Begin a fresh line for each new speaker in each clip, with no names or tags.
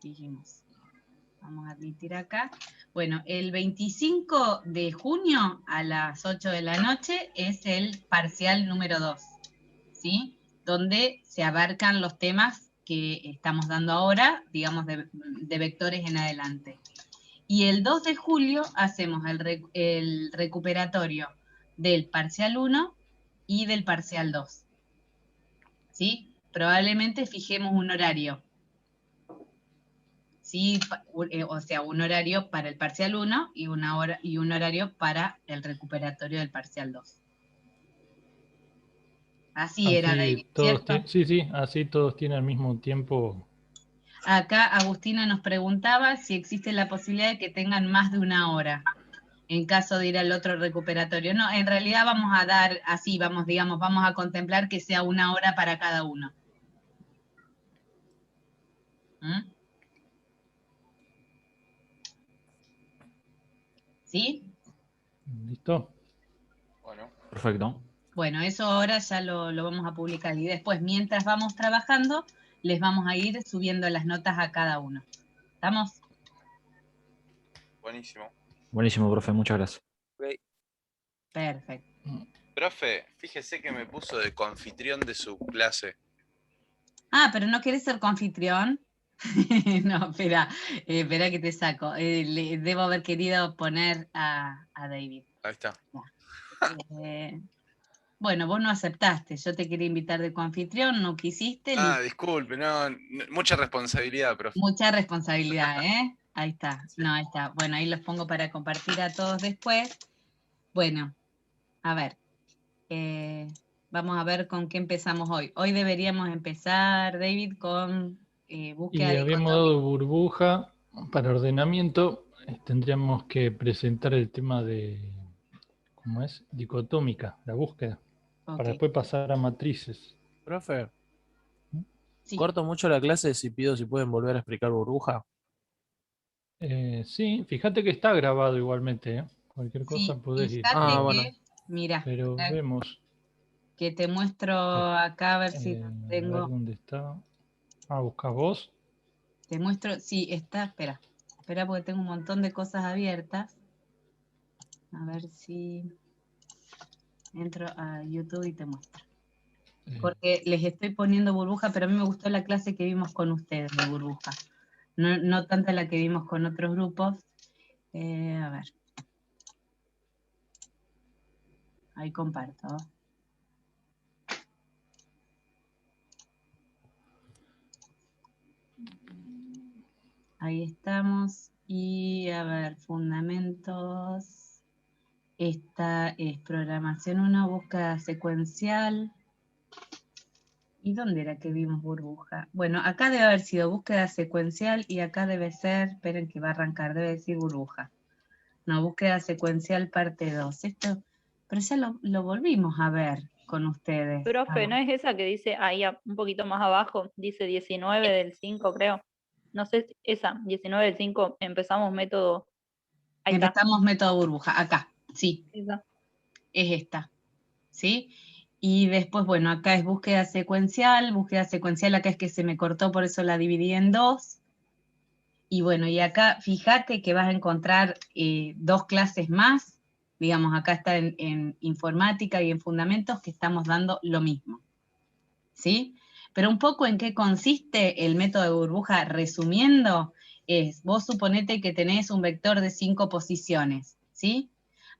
dijimos. Vamos a admitir acá. Bueno, el 25 de junio a las 8 de la noche es el parcial número 2, ¿sí? Donde se abarcan los temas que estamos dando ahora, digamos, de vectores en adelante. Y el 2 de julio hacemos el recuperatorio del parcial 1 y del parcial 2, ¿sí? Probablemente fijemos un horario, ¿sí? O sea, un horario para el parcial 1 y un horario para el recuperatorio del parcial 2. Así era, David,
Así todos
¿cierto?
sí, así todos tienen al mismo tiempo.
Acá Agustina nos preguntaba si existe la posibilidad de que tengan más de una hora en caso de ir al otro recuperatorio. No, en realidad vamos a dar así, vamos a contemplar que sea una hora para cada uno. ¿Mm? ¿Sí?
¿Listo?
Bueno.
Perfecto.
Bueno, eso ahora ya lo vamos a publicar. Y después, mientras vamos trabajando, les vamos a ir subiendo las notas a cada uno. ¿Estamos?
Buenísimo.
Buenísimo, profe, muchas gracias.
Okay.
Perfecto.
Profe, fíjese que me puso de coanfitrión de su clase.
Ah, pero ¿no querés ser coanfitrión? No, espera que te saco. Debo haber querido poner a David.
Ahí está.
Bueno, vos no aceptaste. Yo te quería invitar de coanfitrión, no quisiste.
Disculpe, no, mucha responsabilidad, profe.
Mucha responsabilidad, ¿eh? Ahí está.
Sí.
No, ahí está. Bueno, ahí los pongo para compartir a todos después. Bueno, a ver. Vamos a ver con qué empezamos hoy. Hoy deberíamos empezar, David, con búsqueda
Y habíamos dado
dicotómica.
burbuja para ordenamiento. Tendríamos que presentar el tema de, ¿cómo es? Dicotómica, la búsqueda.
Okay.
Para después pasar a matrices.
Profe,
Sí.
corto mucho la clase si pido si pueden volver a explicar burbuja.
Sí, fíjate que está grabado igualmente, ¿eh? Cualquier cosa
Sí,
podés ir.
fíjate
bueno.
que, mira,
Pero vemos.
que te muestro acá a ver si
A ver
tengo.
dónde está. ¿Buscas vos?
Te muestro, sí, está, espera porque tengo un montón de cosas abiertas. A ver si entro a YouTube y te muestro. Porque les estoy poniendo burbuja, pero a mí me gustó la clase que vimos con ustedes de burbuja. No tanta la que vimos con otros grupos. A ver. Ahí comparto. Ahí estamos. Y a ver, fundamentos. Esta es programación 1, búsqueda secuencial. ¿Y dónde era que vimos burbuja? Bueno, acá debe haber sido búsqueda secuencial y acá debe ser, esperen que va a arrancar, debe decir burbuja. No, búsqueda secuencial parte 2. Esto, pero ya lo volvimos a ver con ustedes.
Profe, ¿no es esa que dice ahí un poquito más abajo? Dice 19 del 5, creo. No sé, esa, 19 del 5, empezamos método. Ahí
empezamos método burbuja, acá, sí.
Esa.
Es esta, ¿sí? Y después, bueno, acá es búsqueda secuencial acá es que se me cortó, por eso la dividí en dos. Y bueno, y acá fíjate que vas a encontrar dos clases más, digamos, acá está en informática y en fundamentos que estamos dando lo mismo, ¿sí? Pero un poco en qué consiste el método de burbuja, resumiendo, es, vos suponete que tenés un vector de 5 posiciones, ¿sí?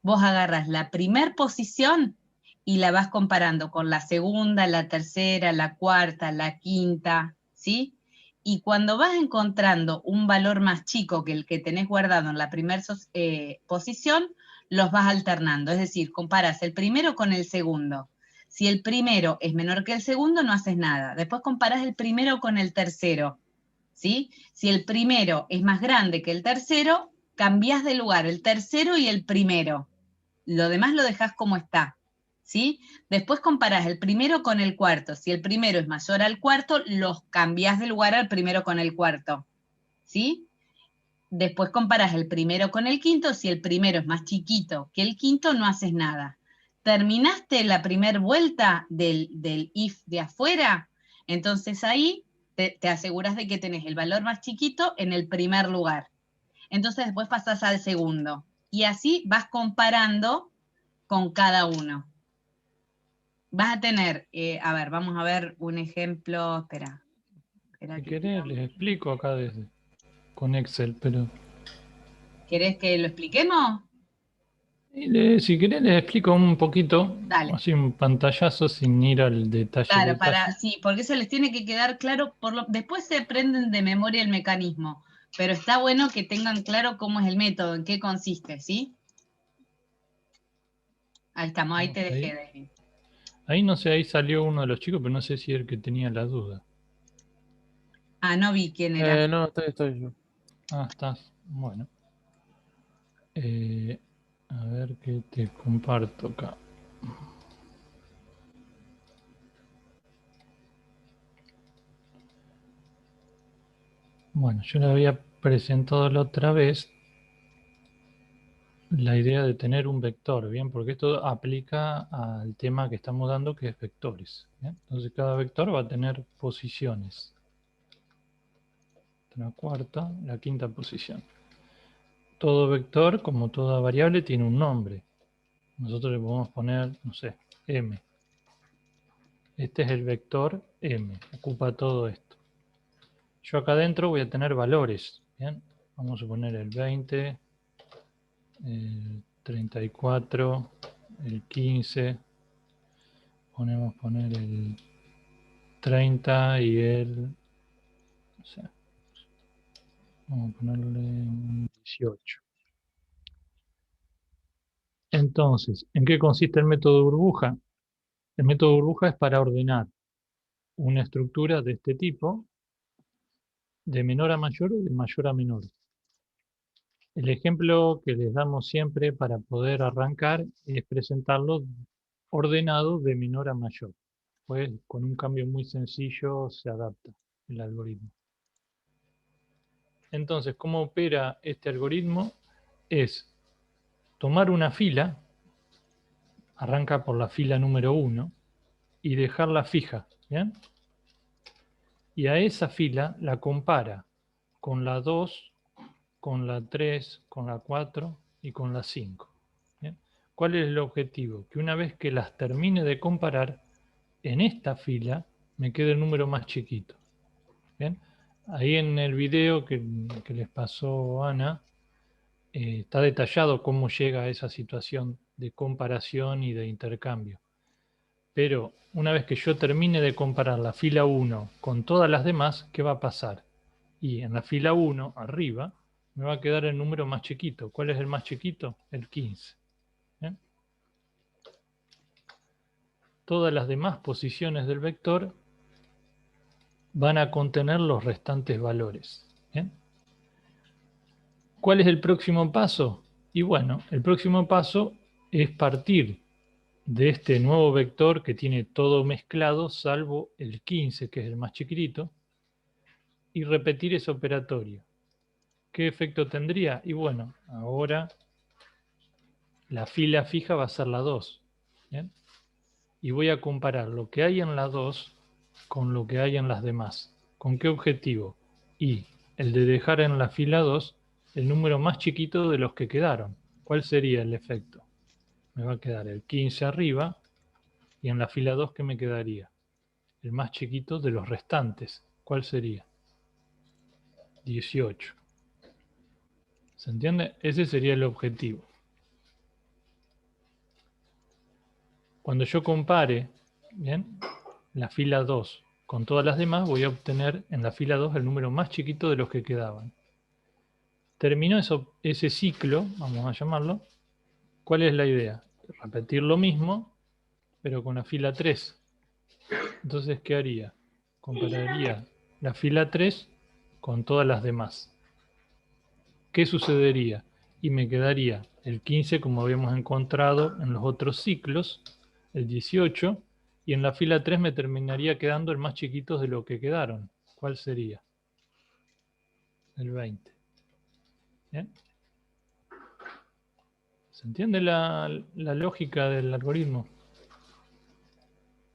Vos agarras la primer posición y la vas comparando con la segunda, la tercera, la cuarta, la quinta, ¿sí? Y cuando vas encontrando un valor más chico que el que tenés guardado en la primera posición, los vas alternando, es decir, comparas el primero con el segundo. Si el primero es menor que el segundo, no haces nada. Después comparás el primero con el tercero, ¿sí? Si el primero es más grande que el tercero, cambiás de lugar el tercero y el primero. Lo demás lo dejás como está, ¿sí? Después comparás el primero con el cuarto. Si el primero es mayor al cuarto, los cambiás de lugar al primero con el cuarto, ¿sí? Después comparás el primero con el quinto. Si el primero es más chiquito que el quinto, no haces nada. Terminaste la primera vuelta del if de afuera, entonces ahí te aseguras de que tenés el valor más chiquito en el primer lugar. Entonces después pasás al segundo. Y así vas comparando con cada uno. Vas a tener, a ver, vamos a ver un ejemplo, espera
Si
que
querés, les explico acá con Excel, pero
¿querés que lo expliquemos?
si querés les explico un poquito,
Dale.
así un pantallazo sin ir al detalle.
Claro, sí, porque eso les tiene que quedar claro, después se aprenden de memoria el mecanismo, pero está bueno que tengan claro cómo es el método, en qué consiste, ¿sí? Ahí estamos, ahí te dejé, David.
Ahí no sé, ahí salió uno de los chicos, pero no sé si era el que tenía la duda.
Ah, no vi quién era.
No, estoy yo.
Ah, estás. Bueno. A ver qué te comparto acá. Bueno, yo le había presentado la otra vez la idea de tener un vector, ¿bien? Porque esto aplica al tema que estamos dando, que es vectores, ¿bien? Entonces cada vector va a tener posiciones. La cuarta, la quinta posición. Todo vector, como toda variable, tiene un nombre. Nosotros le podemos poner, no sé, m. Este es el vector m, ocupa todo esto. Yo acá adentro voy a tener valores, ¿bien? Vamos a poner el 20, el 34, el 15, podemos poner el 30 y el, no sé, vamos a ponerle un 18. Entonces, ¿en qué consiste el método burbuja? El método burbuja es para ordenar una estructura de este tipo de menor a mayor o de mayor a menor. El ejemplo que les damos siempre para poder arrancar es presentarlo ordenado de menor a mayor. Pues con un cambio muy sencillo se adapta el algoritmo. Entonces, ¿cómo opera este algoritmo? Es tomar una fila, arranca por la fila número 1, y dejarla fija, ¿bien? Y a esa fila la compara con la 2, con la 3, con la 4 y con la 5. ¿Bien? ¿Cuál es el objetivo? Que una vez que las termine de comparar, en esta fila me quede el número más chiquito. ¿Bien? Ahí en el video que les pasó Ana, está detallado cómo llega a esa situación de comparación y de intercambio. Pero una vez que yo termine de comparar la fila 1 con todas las demás, ¿qué va a pasar? Y en la fila 1, arriba, me va a quedar el número más chiquito. ¿Cuál es el más chiquito? El 15. ¿Bien? Todas las demás posiciones del vector van a contener los restantes valores. ¿Bien? ¿Cuál es el próximo paso? Y bueno, el próximo paso es partir de este nuevo vector que tiene todo mezclado, salvo el 15, que es el más chiquitito, y repetir ese operatorio. ¿Qué efecto tendría? Y bueno, ahora la fila fija va a ser la 2. ¿Bien? Y voy a comparar lo que hay en la 2 con lo que hay en las demás. ¿Con qué objetivo? Y el de dejar en la fila 2 el número más chiquito de los que quedaron. ¿Cuál sería el efecto? Me va a quedar el 15 arriba y en la fila 2 ¿qué me quedaría? El más chiquito de los restantes. ¿Cuál sería? 18. ¿Se entiende? Ese sería el objetivo. Cuando yo compare, ¿bien?, la fila 2 con todas las demás, voy a obtener en la fila 2 el número más chiquito de los que quedaban. Terminó ese ciclo, vamos a llamarlo. ¿Cuál es la idea? Repetir lo mismo, pero con la fila 3. Entonces, ¿qué haría? Compararía la fila 3 con todas las demás. ¿Qué sucedería? Y me quedaría el 15 como habíamos encontrado en los otros ciclos, el 18, y en la fila 3 me terminaría quedando el más chiquito de lo que quedaron. ¿Cuál sería? El 20. ¿Bien? ¿Se entiende la lógica del algoritmo?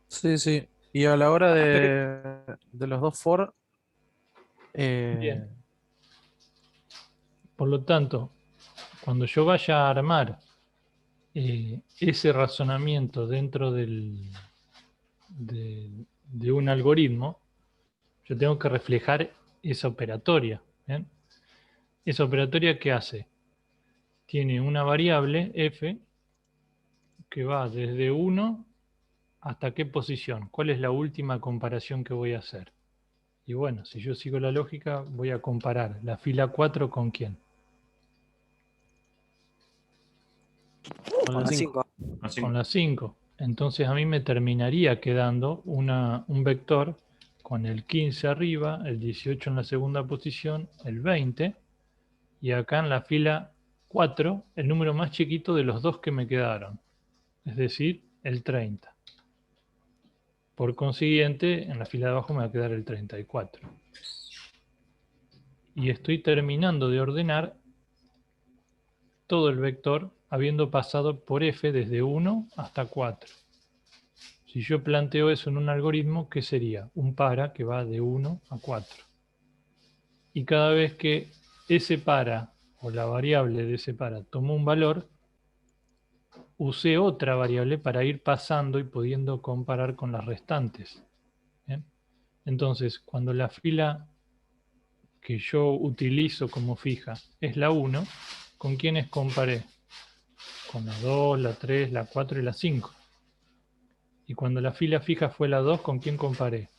Sí, sí. Y a la hora de los dos for,
Bien. Por lo tanto, cuando yo vaya a armar ese razonamiento dentro de un algoritmo, yo tengo que reflejar esa operatoria. ¿Bien? Esa operatoria, ¿qué hace? Tiene una variable f que va desde 1 hasta qué posición. ¿Cuál es la última comparación que voy a hacer? Y bueno, si yo sigo la lógica, voy a comparar la fila 4 con quién.
Con
Con
la
la
5.
5.
Con la 5. Entonces a mí me terminaría quedando un vector con el 15 arriba, el 18 en la segunda posición, el 20, y acá en la fila 4, el número más chiquito de los dos que me quedaron, es decir, el 30. Por consiguiente, en la fila de abajo me va a quedar el 34. Y estoy terminando de ordenar todo el vector habiendo pasado por f desde 1 hasta 4. Si yo planteo eso en un algoritmo, ¿qué sería? Un para que va de 1 a 4. Y cada vez que ese para o la variable de ese para toma un valor, usé otra variable para ir pasando y pudiendo comparar con las restantes. ¿Bien? Entonces, cuando la fila que yo utilizo como fija es la 1, ¿con quiénes comparé? Con la 2, la 3, la 4 y la 5. Y cuando la fila fija fue la 2, ¿con quién comparé?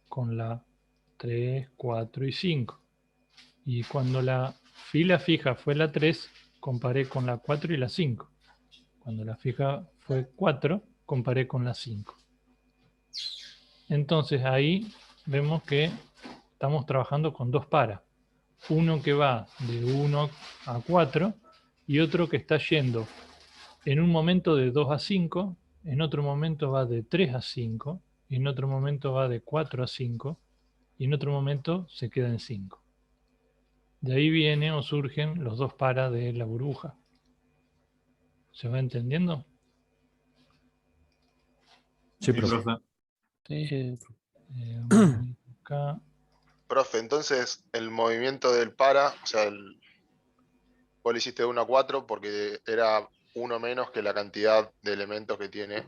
Con la 3, 4 y 5. Y cuando la fila fija fue la 3, comparé con la 4 y la 5. Cuando la fija fue 4, comparé con la 5. Entonces ahí vemos que estamos trabajando con dos para. Uno que va de 1 a 4 y otro que está yendo en un momento de 2 a 5, en otro momento va de 3 a 5, y en otro momento va de 4 a 5, y en otro momento se queda en 5. De ahí vienen o surgen los dos para de la burbuja. ¿Se va entendiendo?
Sí, profe.
Acá.
Profe, entonces el movimiento del para, o sea, vos le hiciste de 1 a 4 porque era uno menos que la cantidad de elementos que tiene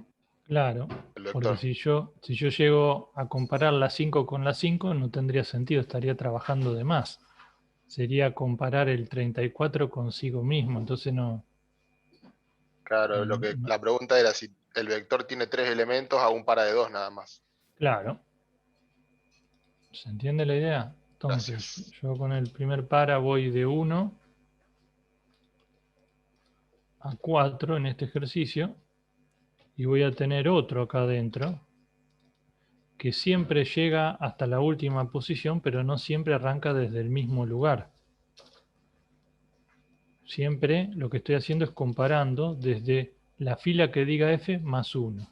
Claro,
el
porque
vector.
si yo llego a comparar la 5 con la 5, no tendría sentido, estaría trabajando de más. Sería comparar el 34 consigo mismo, entonces no.
Claro,
no-
la pregunta era si el vector tiene 3 elementos, hago un para de 2 nada más.
Claro. ¿Se entiende la idea? Entonces,
Gracias.
yo con el primer para voy de 1 a 4 en este ejercicio y voy a tener otro acá adentro que siempre llega hasta la última posición, pero no siempre arranca desde el mismo lugar. Siempre lo que estoy haciendo es comparando desde la fila que diga f más 1.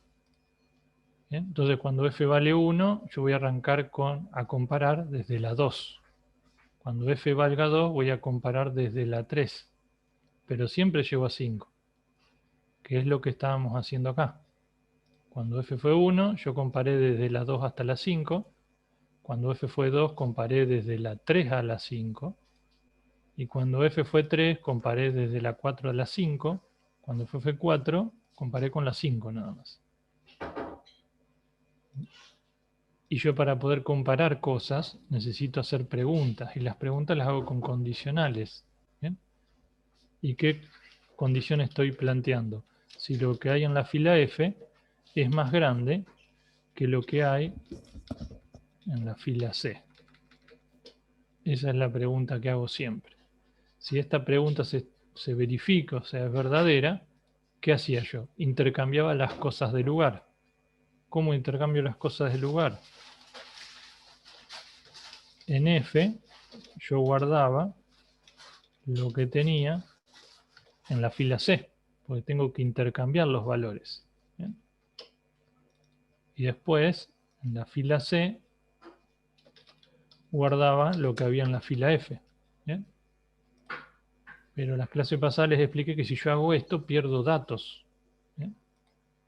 ¿Bien? Entonces, cuando f vale 1, yo voy a arrancar a comparar desde la 2. Cuando f valga 2, voy a comparar desde la 3. Pero siempre llego a 5, que es lo que estábamos haciendo acá. Cuando f fue 1, yo comparé desde la 2 hasta la 5. Cuando f fue 2, comparé desde la 3 a la 5. Y cuando f fue 3, comparé desde la 4 a la 5. Cuando f fue 4, comparé con la 5 nada más. Y yo para poder comparar cosas necesito hacer preguntas. Y las preguntas las hago con condicionales. ¿Bien? ¿Y qué condición estoy planteando? Si lo que hay en la fila F es más grande que lo que hay en la fila C. Esa es la pregunta que hago siempre. Si esta pregunta se verifica, o sea, es verdadera, ¿qué hacía yo? Intercambiaba las cosas de lugar. ¿Cómo intercambio las cosas de lugar? En F yo guardaba lo que tenía en la fila C, porque tengo que intercambiar los valores. ¿Bien? Y después, en la fila C, guardaba lo que había en la fila F. ¿Bien? Pero en las clases pasadas les expliqué que si yo hago esto, pierdo datos. ¿Bien?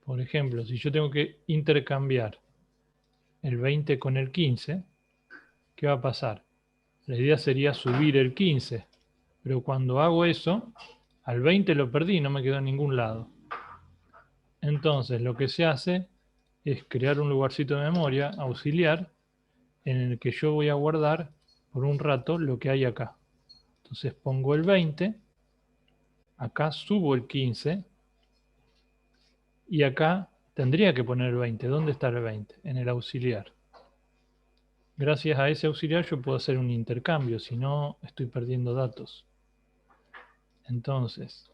Por ejemplo, si yo tengo que intercambiar el 20 con el 15, ¿qué va a pasar? La idea sería subir el 15, pero cuando hago eso, al 20 lo perdí, no me quedó en ningún lado. Entonces lo que se hace es crear un lugarcito de memoria auxiliar en el que yo voy a guardar por un rato lo que hay acá. Entonces pongo el 20, acá subo el 15 y acá tendría que poner el 20. ¿Dónde está el 20? En el auxiliar. Gracias a ese auxiliar yo puedo hacer un intercambio, si no estoy perdiendo datos. Entonces,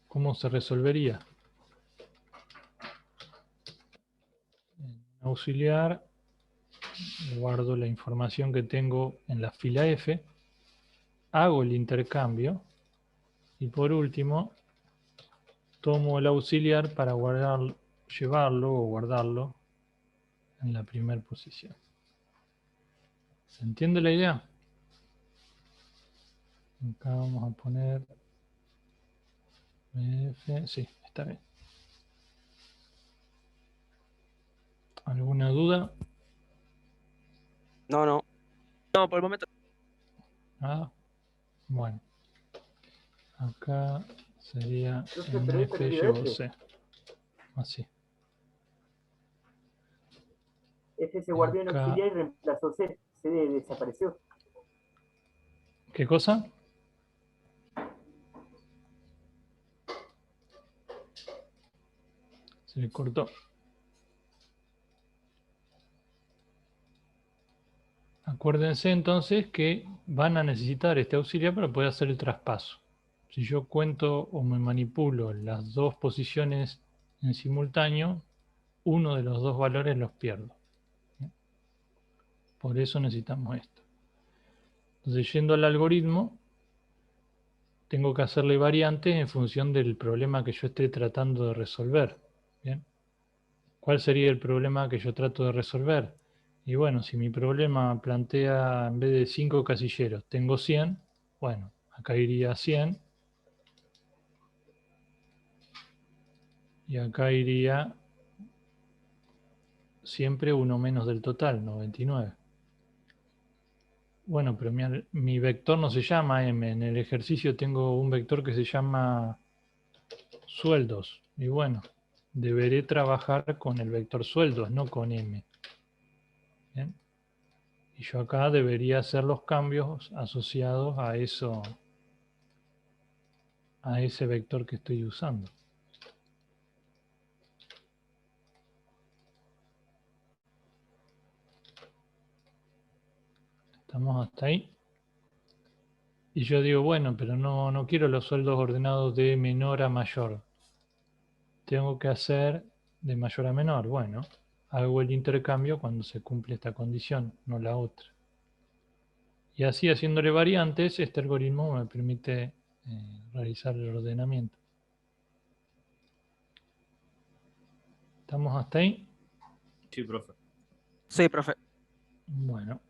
¿cómo se resolvería? En auxiliar, guardo la información que tengo en la fila F, hago el intercambio y por último tomo el auxiliar para llevarlo o guardarlo en la primera posición. ¿Se entiende la idea? Acá vamos a poner F, sí, está bien. ¿Alguna duda?
No, no. No, por el momento.
Ah, bueno. Acá sería en F llevo C. Así.
F se guardó en
Acá.
auxiliar y reemplazó C. C desapareció.
¿Qué cosa? Se le cortó. Acuérdense entonces que van a necesitar este auxiliar para poder hacer el traspaso. Si yo cuento o me manipulo las dos posiciones en simultáneo, uno de los dos valores los pierdo. Por eso necesitamos esto. Entonces, yendo al algoritmo, tengo que hacerle variantes en función del problema que yo esté tratando de resolver. ¿Bien? ¿Cuál sería el problema que yo trato de resolver? Y bueno, si mi problema plantea, en vez de 5 casilleros, tengo 100, bueno, acá iría 100. Y acá iría siempre uno menos del total, 99. Bueno, pero mi vector no se llama M. En el ejercicio tengo un vector que se llama sueldos. Y bueno, deberé trabajar con el vector sueldos, no con M. ¿Bien? Y yo acá debería hacer los cambios asociados a eso, a ese vector que estoy usando. ¿Estamos hasta ahí? Y yo digo, bueno, pero no quiero los sueldos ordenados de menor a mayor. Tengo que hacer de mayor a menor. Bueno, hago el intercambio cuando se cumple esta condición, no la otra. Y así, haciéndole variantes, este algoritmo me permite realizar el ordenamiento. ¿Estamos hasta ahí?
Sí, profe.
Sí, profe.
Bueno.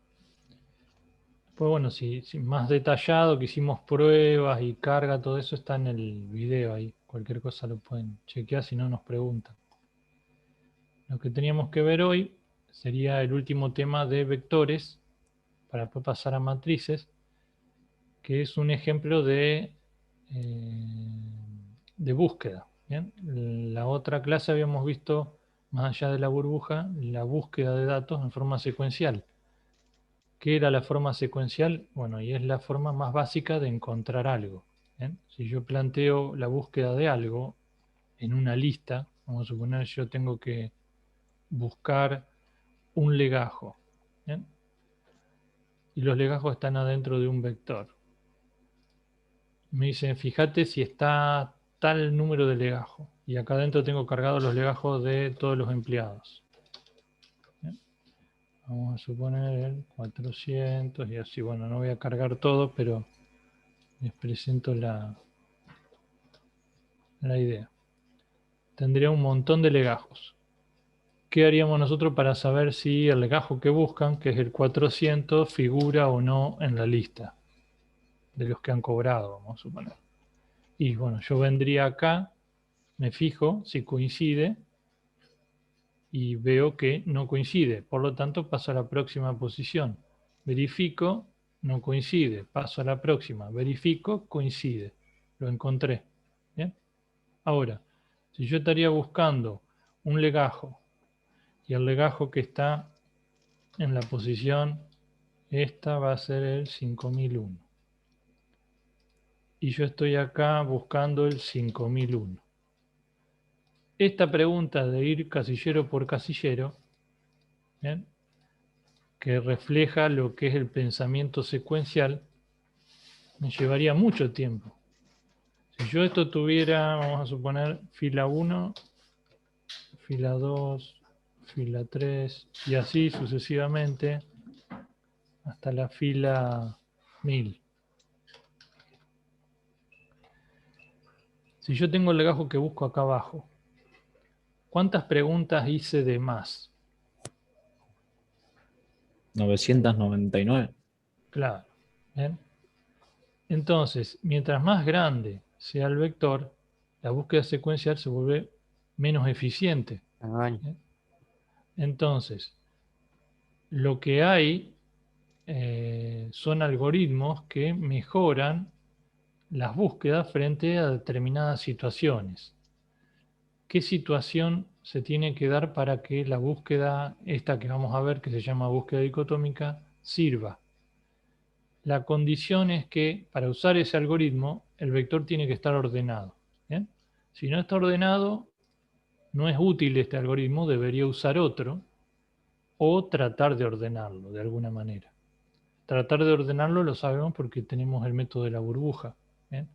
Pues bueno, si más detallado, que hicimos pruebas y carga, todo eso está en el video ahí. Cualquier cosa lo pueden chequear si no nos preguntan. Lo que teníamos que ver hoy sería el último tema de vectores, para después pasar a matrices, que es un ejemplo de búsqueda. ¿Bien? La otra clase habíamos visto, más allá de la burbuja, la búsqueda de datos en forma secuencial. ¿Qué era la forma secuencial? Bueno, y es la forma más básica de encontrar algo. ¿Bien? Si yo planteo la búsqueda de algo en una lista, vamos a suponer yo tengo que buscar un legajo. ¿Bien? Y los legajos están adentro de un vector. Me dicen, fíjate si está tal número de legajos. Y acá adentro tengo cargados los legajos de todos los empleados. ¿Bien? Vamos a suponer el 400 y así. Bueno, no voy a cargar todo, pero les presento la idea. Tendría un montón de legajos. ¿Qué haríamos nosotros para saber si el legajo que buscan, que es el 400, figura o no en la lista de los que han cobrado, vamos a suponer? Y bueno, yo vendría acá, me fijo si coincide y veo que no coincide. Por lo tanto, paso a la próxima posición. Verifico, no coincide. Paso a la próxima. Verifico, coincide. Lo encontré. ¿Bien? Ahora, si yo estaría buscando un legajo y el legajo que está en la posición, esta va a ser el 5001. Y yo estoy acá buscando el 5001. Esta pregunta de ir casillero por casillero, ¿bien?, que refleja lo que es el pensamiento secuencial, me llevaría mucho tiempo. Si yo esto tuviera, vamos a suponer, fila 1, fila 2, fila 3, y así sucesivamente hasta la fila 1000. Si yo tengo el legajo que busco acá abajo, ¿cuántas preguntas hice de más?
999.
Claro. ¿Bien? Entonces, mientras más grande sea el vector, la búsqueda secuencial se vuelve menos eficiente. ¿Bien? Entonces, lo que hay son algoritmos que mejoran las búsquedas frente a determinadas situaciones. ¿Qué situación se tiene que dar para que la búsqueda, esta que vamos a ver, que se llama búsqueda dicotómica, sirva? La condición es que para usar ese algoritmo, el vector tiene que estar ordenado. ¿Bien? Si no está ordenado, no es útil este algoritmo, debería usar otro o tratar de ordenarlo de alguna manera. Tratar de ordenarlo lo sabemos porque tenemos el método de la burbuja. ¿Bien?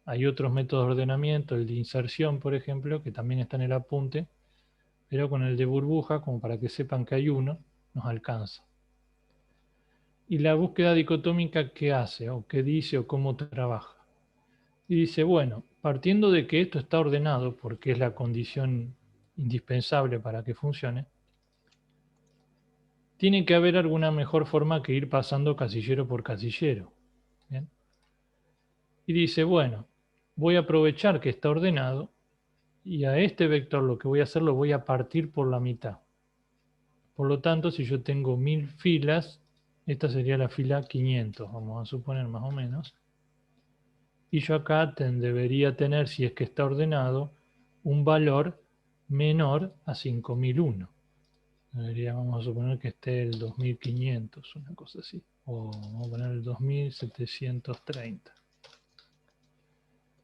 Hay otros métodos de ordenamiento, el de inserción, por ejemplo, que también está en el apunte, pero con el de burbuja, como para que sepan que hay uno, nos alcanza. ¿Y la búsqueda dicotómica qué hace, o qué dice, o cómo trabaja? Y dice, bueno, partiendo de que esto está ordenado, porque es la condición indispensable para que funcione, tiene que haber alguna mejor forma que ir pasando casillero por casillero. ¿Bien? Y dice, bueno, voy a aprovechar que está ordenado y a este vector lo que voy a hacer lo voy a partir por la mitad. Por lo tanto, si yo tengo 1000 filas, esta sería la fila 500, vamos a suponer más o menos. Y yo acá debería tener, si es que está ordenado, un valor menor a 5001. Vamos a suponer que esté el 2500, una cosa así. O vamos a poner el 2730.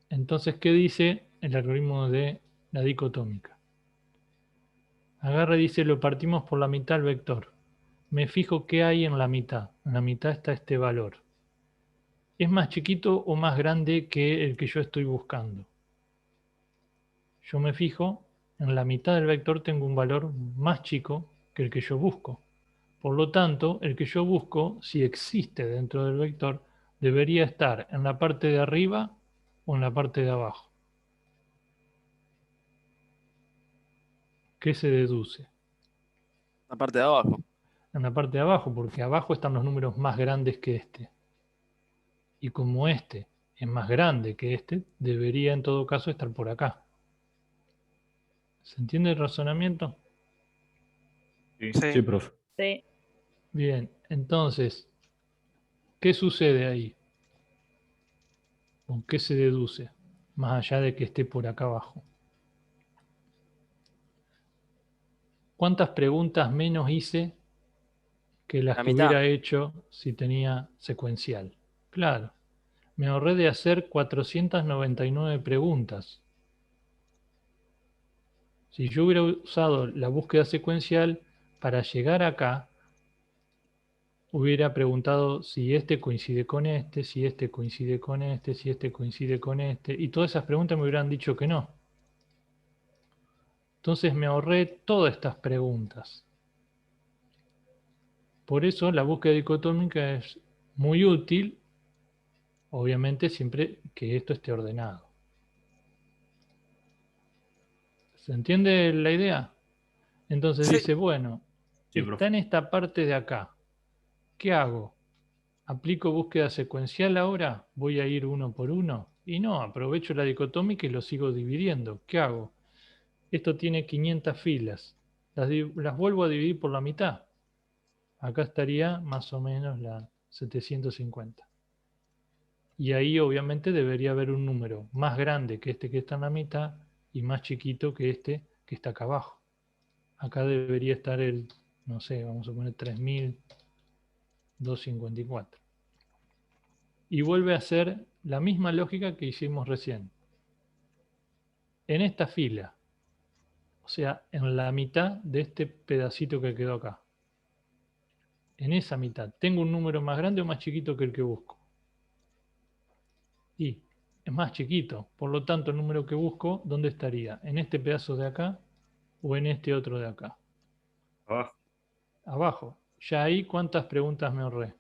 Entonces, ¿qué dice el algoritmo de la dicotómica? Agarra y dice, lo partimos por la mitad al vector. Me fijo qué hay en la mitad. En la mitad está este valor. ¿Es más chiquito o más grande que el que yo estoy buscando? Yo me fijo, en la mitad del vector tengo un valor más chico que el que yo busco. Por lo tanto, el que yo busco, si existe dentro del vector, debería estar en la parte de arriba o en la parte de abajo. ¿Qué se deduce?
La parte de abajo.
En la parte de abajo, porque abajo están los números más grandes que este. Y como este es más grande que este, debería en todo caso estar por acá. ¿Se entiende el razonamiento?
Sí, profe.
Sí.
Bien, entonces, ¿qué sucede ahí? ¿Con qué se deduce? Más allá de que esté por acá abajo. ¿Cuántas preguntas menos hice que las
La
que
mitad.
hubiera hecho si tenía secuencial? Claro, me ahorré de hacer 499 preguntas. Si yo hubiera usado la búsqueda secuencial para llegar acá, hubiera preguntado si este coincide con este, si este coincide con este, si este coincide con este, y todas esas preguntas me hubieran dicho que no. Entonces me ahorré todas estas preguntas. Por eso la búsqueda dicotómica es muy útil, obviamente siempre que esto esté ordenado. ¿Se entiende la idea? Entonces
Sí.
dice, bueno,
Sí,
está
profe.
en esta parte de acá. ¿Qué hago? ¿Aplico búsqueda secuencial ahora? ¿Voy a ir uno por uno? Y no, aprovecho la dicotómica y lo sigo dividiendo. ¿Qué hago? Esto tiene 500 filas. las vuelvo a dividir por la mitad. Acá estaría más o menos la 750. Y ahí obviamente debería haber un número más grande que este que está en la mitad y más chiquito que este que está acá abajo. Acá debería estar el, no sé, vamos a poner 3254. Y vuelve a ser la misma lógica que hicimos recién. En esta fila, o sea, en la mitad de este pedacito que quedó acá. En esa mitad, ¿tengo un número más grande o más chiquito que el que busco? Y es más chiquito, por lo tanto el número que busco, ¿dónde estaría? ¿En este pedazo de acá o en este otro de acá?
Abajo.
Abajo. Ya ahí, ¿cuántas preguntas me ahorré?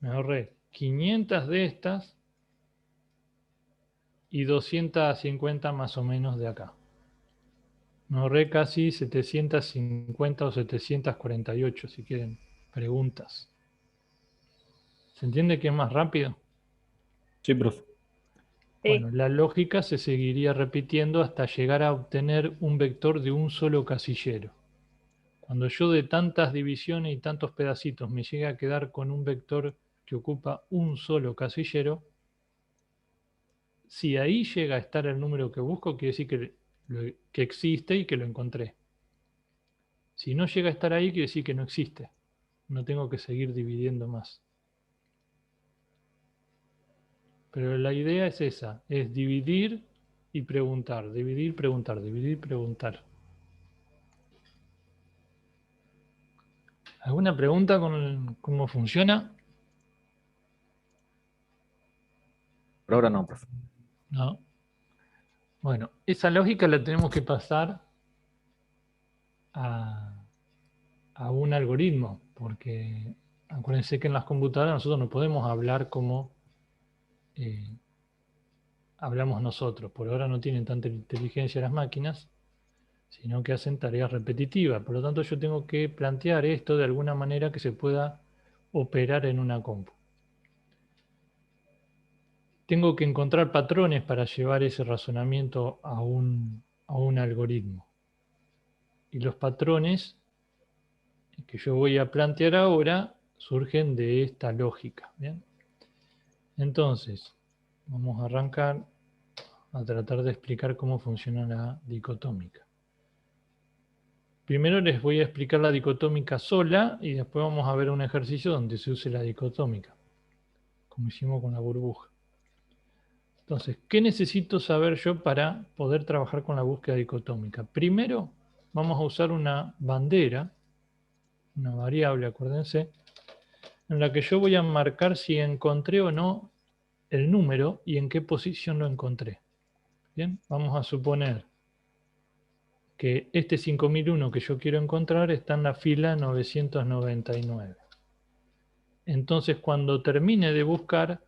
Me ahorré 500 de estas y 250 más o menos de acá. Me ahorré casi 750 o 748, si quieren, preguntas. ¿Se entiende que es más rápido?
Sí, profe.
Sí.
Bueno, la lógica se seguiría repitiendo hasta llegar a obtener un vector de un solo casillero. Cuando yo de tantas divisiones y tantos pedacitos me llegue a quedar con un vector que ocupa un solo casillero, si ahí llega a estar el número que busco, quiere decir que existe y que lo encontré. Si no llega a estar ahí, quiere decir que no existe. No tengo que seguir dividiendo más. Pero la idea es esa, es dividir y preguntar, dividir, preguntar, dividir, preguntar. ¿Alguna pregunta con cómo funciona?
Por ahora no, profe.
No. Bueno, esa lógica la tenemos que pasar a un algoritmo, porque acuérdense que en las computadoras nosotros no podemos hablar como hablamos nosotros. Por ahora no tienen tanta inteligencia las máquinas, sino que hacen tareas repetitivas. Por lo tanto, yo tengo que plantear esto de alguna manera que se pueda operar en una compu. Tengo que encontrar patrones para llevar ese razonamiento a un algoritmo. Y los patrones que yo voy a plantear ahora surgen de esta lógica. ¿Bien? Entonces, vamos a arrancar a tratar de explicar cómo funciona la dicotómica. Primero les voy a explicar la dicotómica sola y después vamos a ver un ejercicio donde se use la dicotómica, como hicimos con la burbuja. Entonces, ¿qué necesito saber yo para poder trabajar con la búsqueda dicotómica? Primero, vamos a usar una bandera, una variable, acuérdense, en la que yo voy a marcar si encontré o no el número y en qué posición lo encontré. Bien, vamos a suponer que este 5001 que yo quiero encontrar está en la fila 999. Entonces, cuando termine de buscar,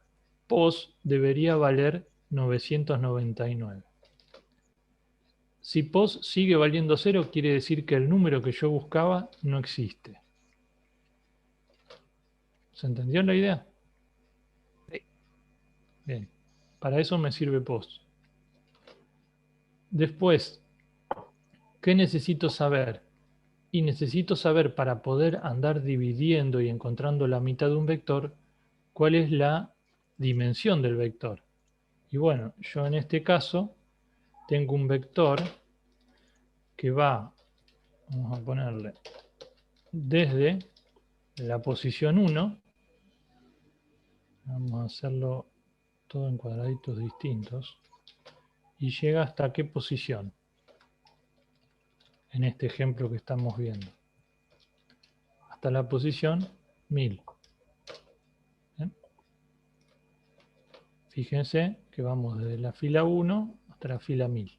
pos debería valer 999. Si pos sigue valiendo 0, quiere decir que el número que yo buscaba no existe. ¿Se entendió la idea?
Sí.
Bien. Para eso me sirve pos. Después, ¿qué necesito saber? Y necesito saber, para poder andar dividiendo y encontrando la mitad de un vector, cuál es la dimensión del vector. Y bueno, yo en este caso tengo un vector que va, vamos a ponerle, desde la posición 1, vamos a hacerlo todo en cuadraditos distintos, y llega hasta qué posición, en este ejemplo que estamos viendo. Hasta la posición 1000. ¿Bien? Fíjense que vamos desde la fila 1 hasta la fila 1000.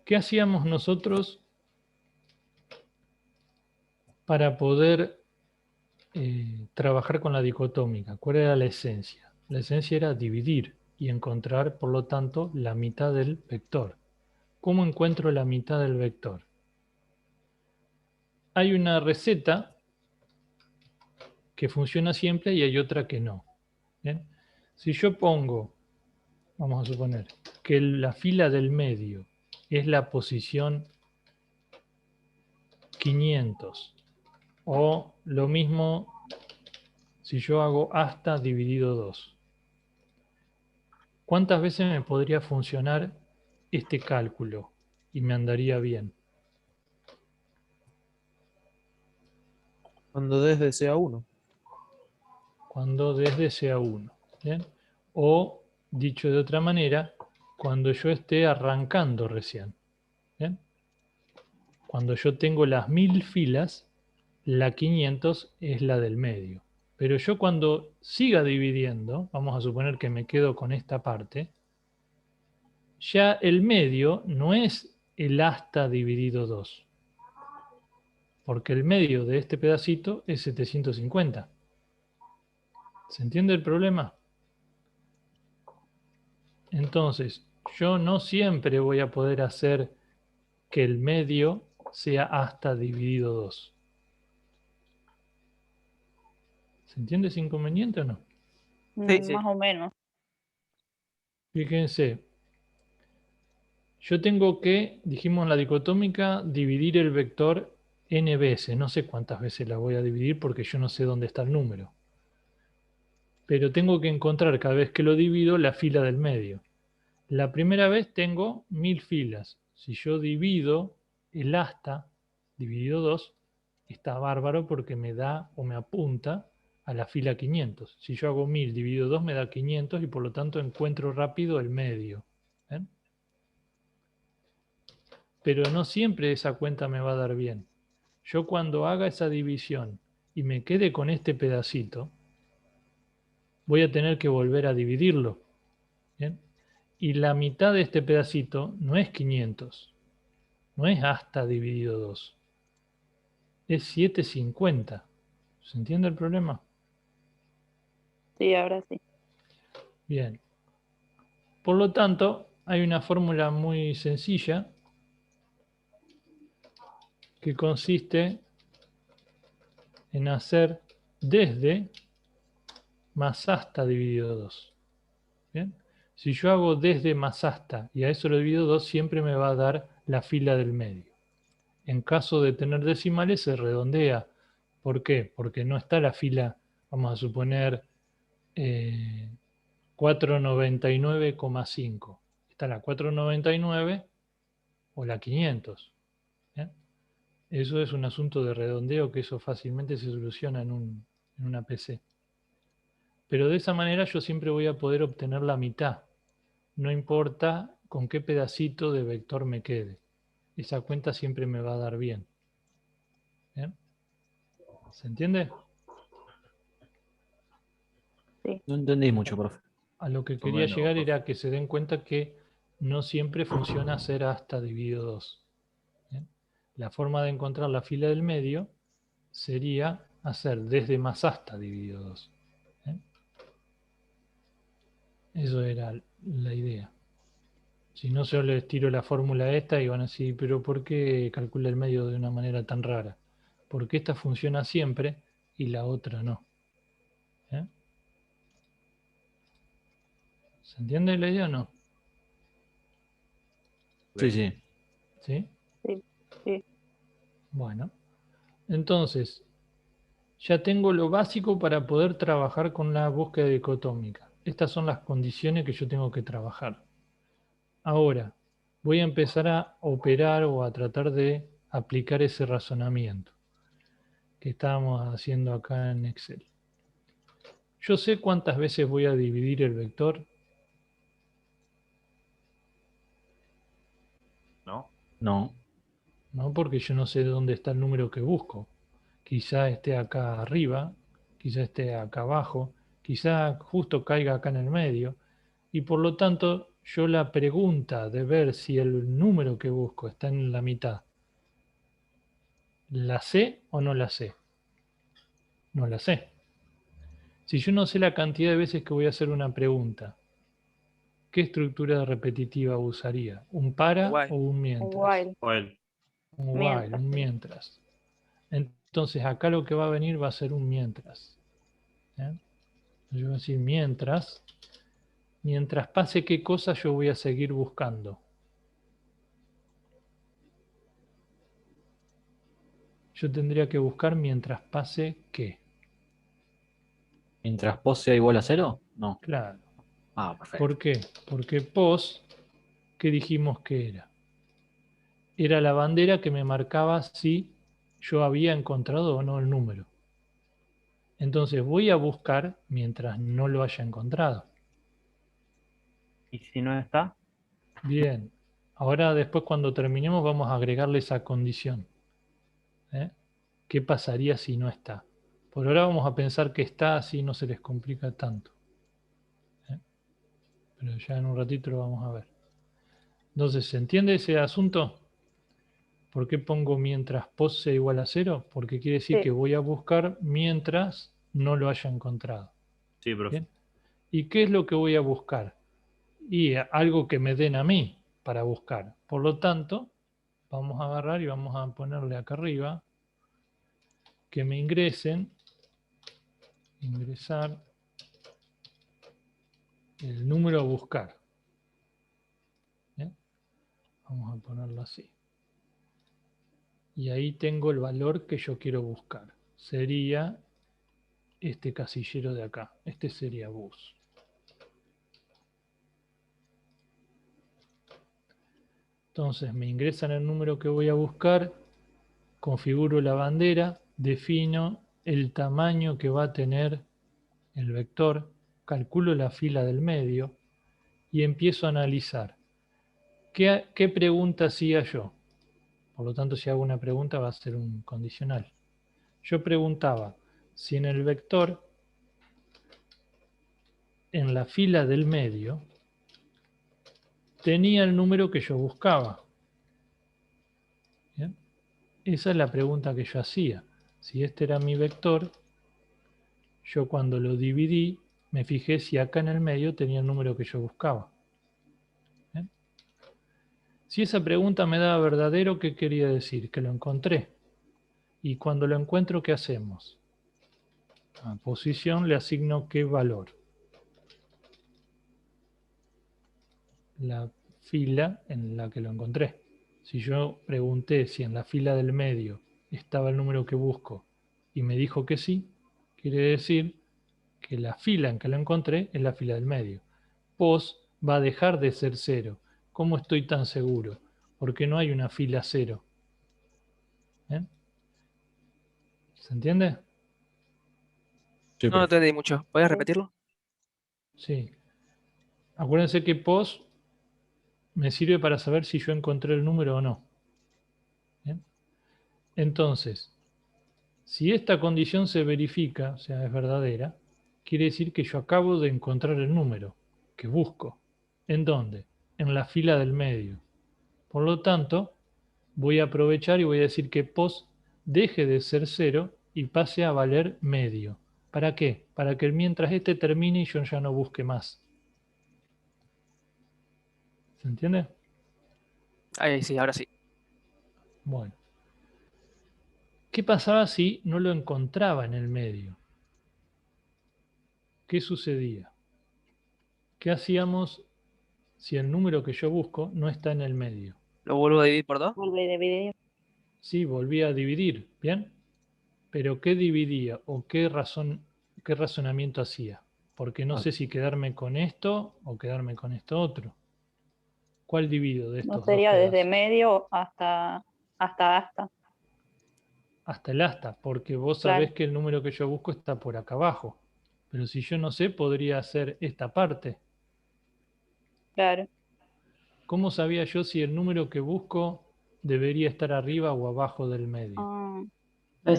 ¿Qué hacíamos nosotros para poder trabajar con la dicotómica? ¿Cuál era la esencia? La esencia era dividir y encontrar, por lo tanto, la mitad del vector. ¿Cómo encuentro la mitad del vector? Hay una receta que funciona siempre y hay otra que no. ¿Bien? Si yo pongo, vamos a suponer, que la fila del medio es la posición 500. O lo mismo si yo hago hasta dividido 2. ¿Cuántas veces me podría funcionar este cálculo y me andaría bien?
Cuando desde sea 1.
Cuando desde sea 1. ¿Bien? O, dicho de otra manera, cuando yo esté arrancando recién. ¿Bien? Cuando yo tengo las 1000 filas, la 500 es la del medio. Pero yo cuando siga dividiendo, vamos a suponer que me quedo con esta parte, ya el medio no es el hasta dividido 2. Porque el medio de este pedacito es 750. ¿Se entiende el problema? Entonces, yo no siempre voy a poder hacer que el medio sea hasta dividido 2. ¿Se entiende ese inconveniente o no?
Sí.
Más o menos.
Fíjense, yo tengo que, dijimos en la dicotómica, dividir el vector n veces. No sé cuántas veces la voy a dividir porque yo no sé dónde está el número. Pero tengo que encontrar cada vez que lo divido la fila del medio. La primera vez tengo 1000 filas. Si yo divido el hasta, dividido 2, está bárbaro porque me da o me apunta a la fila 500. Si yo hago 1000 dividido 2 me da 500 y por lo tanto encuentro rápido el medio. ¿Ven? Pero no siempre esa cuenta me va a dar bien. Yo cuando haga esa división y me quede con este pedacito, voy a tener que volver a dividirlo. ¿Bien? Y la mitad de este pedacito no es 500, no es hasta dividido 2, es 750. ¿Se entiende el problema?
Sí, ahora sí.
Bien. Por lo tanto, hay una fórmula muy sencilla que consiste en hacer desde más hasta dividido 2. ¿Bien? Si yo hago desde más hasta y a eso lo divido 2, siempre me va a dar la fila del medio. En caso de tener decimales se redondea. ¿Por qué? Porque no está la fila, vamos a suponer, 499,5. Está la 499 o la 500. ¿Bien? Eso es un asunto de redondeo que eso fácilmente se soluciona en una PC. Pero de esa manera yo siempre voy a poder obtener la mitad. No importa con qué pedacito de vector me quede. Esa cuenta siempre me va a dar bien. ¿Bien? ¿Se entiende?
No entendí mucho, profe.
A lo que quería llegar era que se den cuenta que no siempre funciona hacer hasta dividido 2. ¿Bien? La forma de encontrar la fila del medio sería hacer desde más hasta dividido 2. ¿Bien? Eso era la idea. Si no, yo les tiro la fórmula esta y van a decir, pero ¿por qué calcula el medio de una manera tan rara? Porque esta funciona siempre y la otra no. ¿Eh? ¿Se entiende la idea o no?
Sí, sí.
¿Sí?
Sí, sí.
Bueno, entonces, ya tengo lo básico para poder trabajar con la búsqueda dicotómica. Estas son las condiciones que yo tengo que trabajar. Ahora, voy a empezar a operar o a tratar de aplicar ese razonamiento que estábamos haciendo acá en Excel. Yo sé cuántas veces voy a dividir el vector.
¿No?
No.
No, porque yo no sé dónde está el número que busco. Quizá esté acá arriba, quizá esté acá abajo, quizá justo caiga acá en el medio. Y por lo tanto, yo la pregunta de ver si el número que busco está en la mitad, ¿la sé o no la sé? No la sé. Si yo no sé la cantidad de veces que voy a hacer una pregunta, ¿qué estructura repetitiva usaría? ¿Un para
While.
o un mientras?
While.
O él.
Un while,
Mientras.
un mientras. Entonces acá lo que va a venir va a ser un mientras. ¿Bien? Yo voy a decir mientras pase qué cosa yo voy a seguir buscando. yo tendría que buscar mientras pase ¿qué?
Mientras pos sea igual a 0, no.
Claro.
Ah, perfecto.
¿Por qué? Porque pos, ¿qué dijimos que era? Era la bandera que me marcaba si yo había encontrado o no el número. Entonces voy a buscar mientras no lo haya encontrado.
¿Y si no está?
Bien. Ahora después cuando terminemos vamos a agregarle esa condición. ¿Eh? ¿Qué pasaría si no está? Por ahora vamos a pensar que está, así no se les complica tanto. ¿Eh? Pero ya en un ratito lo vamos a ver. Entonces, ¿se entiende ese asunto? ¿Por qué pongo mientras pos sea igual a 0? Porque quiere decir
Sí.
que voy a buscar mientras no lo haya encontrado.
Sí, profe.
¿Bien? ¿Y qué es lo que voy a buscar? Y algo que me den a mí para buscar. Por lo tanto, vamos a agarrar y vamos a ponerle acá arriba que me ingresen, ingresar el número a buscar. ¿Bien? Vamos a ponerlo así. Y ahí tengo el valor que yo quiero buscar. Sería este casillero de acá. Este sería bus. Entonces me ingresan el número que voy a buscar, configuro la bandera, defino el tamaño que va a tener el vector, calculo la fila del medio y empiezo a analizar. ¿Qué pregunta hacía yo? Por lo tanto, si hago una pregunta va a ser un condicional. Yo preguntaba si en el vector, en la fila del medio, tenía el número que yo buscaba. ¿Bien? Esa es la pregunta que yo hacía. Si este era mi vector, yo cuando lo dividí, me fijé si acá en el medio tenía el número que yo buscaba. ¿Bien? Si esa pregunta me daba verdadero, ¿qué quería decir? Que lo encontré. Y cuando lo encuentro, ¿qué hacemos? A posición le asigno qué valor. La fila en la que lo encontré. Si yo pregunté si en la fila del medio estaba el número que busco y me dijo que sí, quiere decir que la fila en que lo encontré es la fila del medio. Pos va a dejar de ser 0. ¿Cómo estoy tan seguro? Porque no hay una fila 0. ¿Bien? ¿Se entiende?
Sí,
No lo
profe.
entendí mucho. ¿Puedes repetirlo?
Sí. Acuérdense que pos me sirve para saber si yo encontré el número o no. ¿Bien? Entonces, si esta condición se verifica, o sea, es verdadera, quiere decir que yo acabo de encontrar el número que busco. ¿En dónde? En la fila del medio. Por lo tanto, voy a aprovechar y voy a decir que pos deje de ser 0 y pase a valer medio. ¿Para qué? Para que mientras este termine yo ya no busque más. ¿Se entiende?
Ahí sí, ahora sí.
Bueno. ¿Qué pasaba si no lo encontraba en el medio? ¿Qué sucedía? ¿Qué hacíamos si el número que yo busco no está en el medio?
¿Lo vuelvo a dividir por 2?
Vuelve a dividir.
Sí, volvía a dividir, ¿bien? Pero ¿qué dividía o qué razonamiento hacía? Porque no sé si quedarme con esto o quedarme con esto otro. ¿Cuál divido de
No
estos dos
sería desde
pedazos?
medio hasta.
Hasta el asta, porque vos
Claro,
sabés que el número que yo busco está por acá abajo. Pero si yo no sé, podría ser esta parte.
claro.
¿Cómo sabía yo si el número que busco debería estar arriba o abajo del medio?
Ah,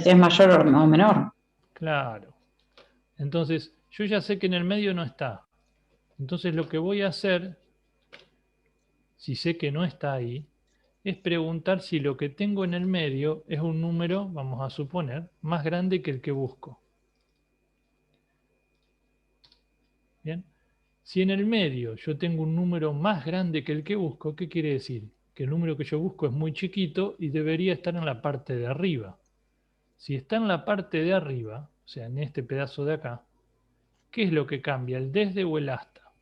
Si es mayor o menor.
Claro. Entonces, yo ya sé que en el medio no está. Entonces lo que voy a hacer, si sé que no está ahí, es preguntar si lo que tengo en el medio es un número, vamos a suponer, más grande que el que busco. Bien. Si en el medio yo tengo un número más grande que el que busco, ¿qué quiere decir? Que el número que yo busco es muy chiquito y debería estar en la parte de arriba. Si está en la parte de arriba, o sea, en este pedazo de acá, ¿qué es lo que cambia? ¿El desde o el hasta?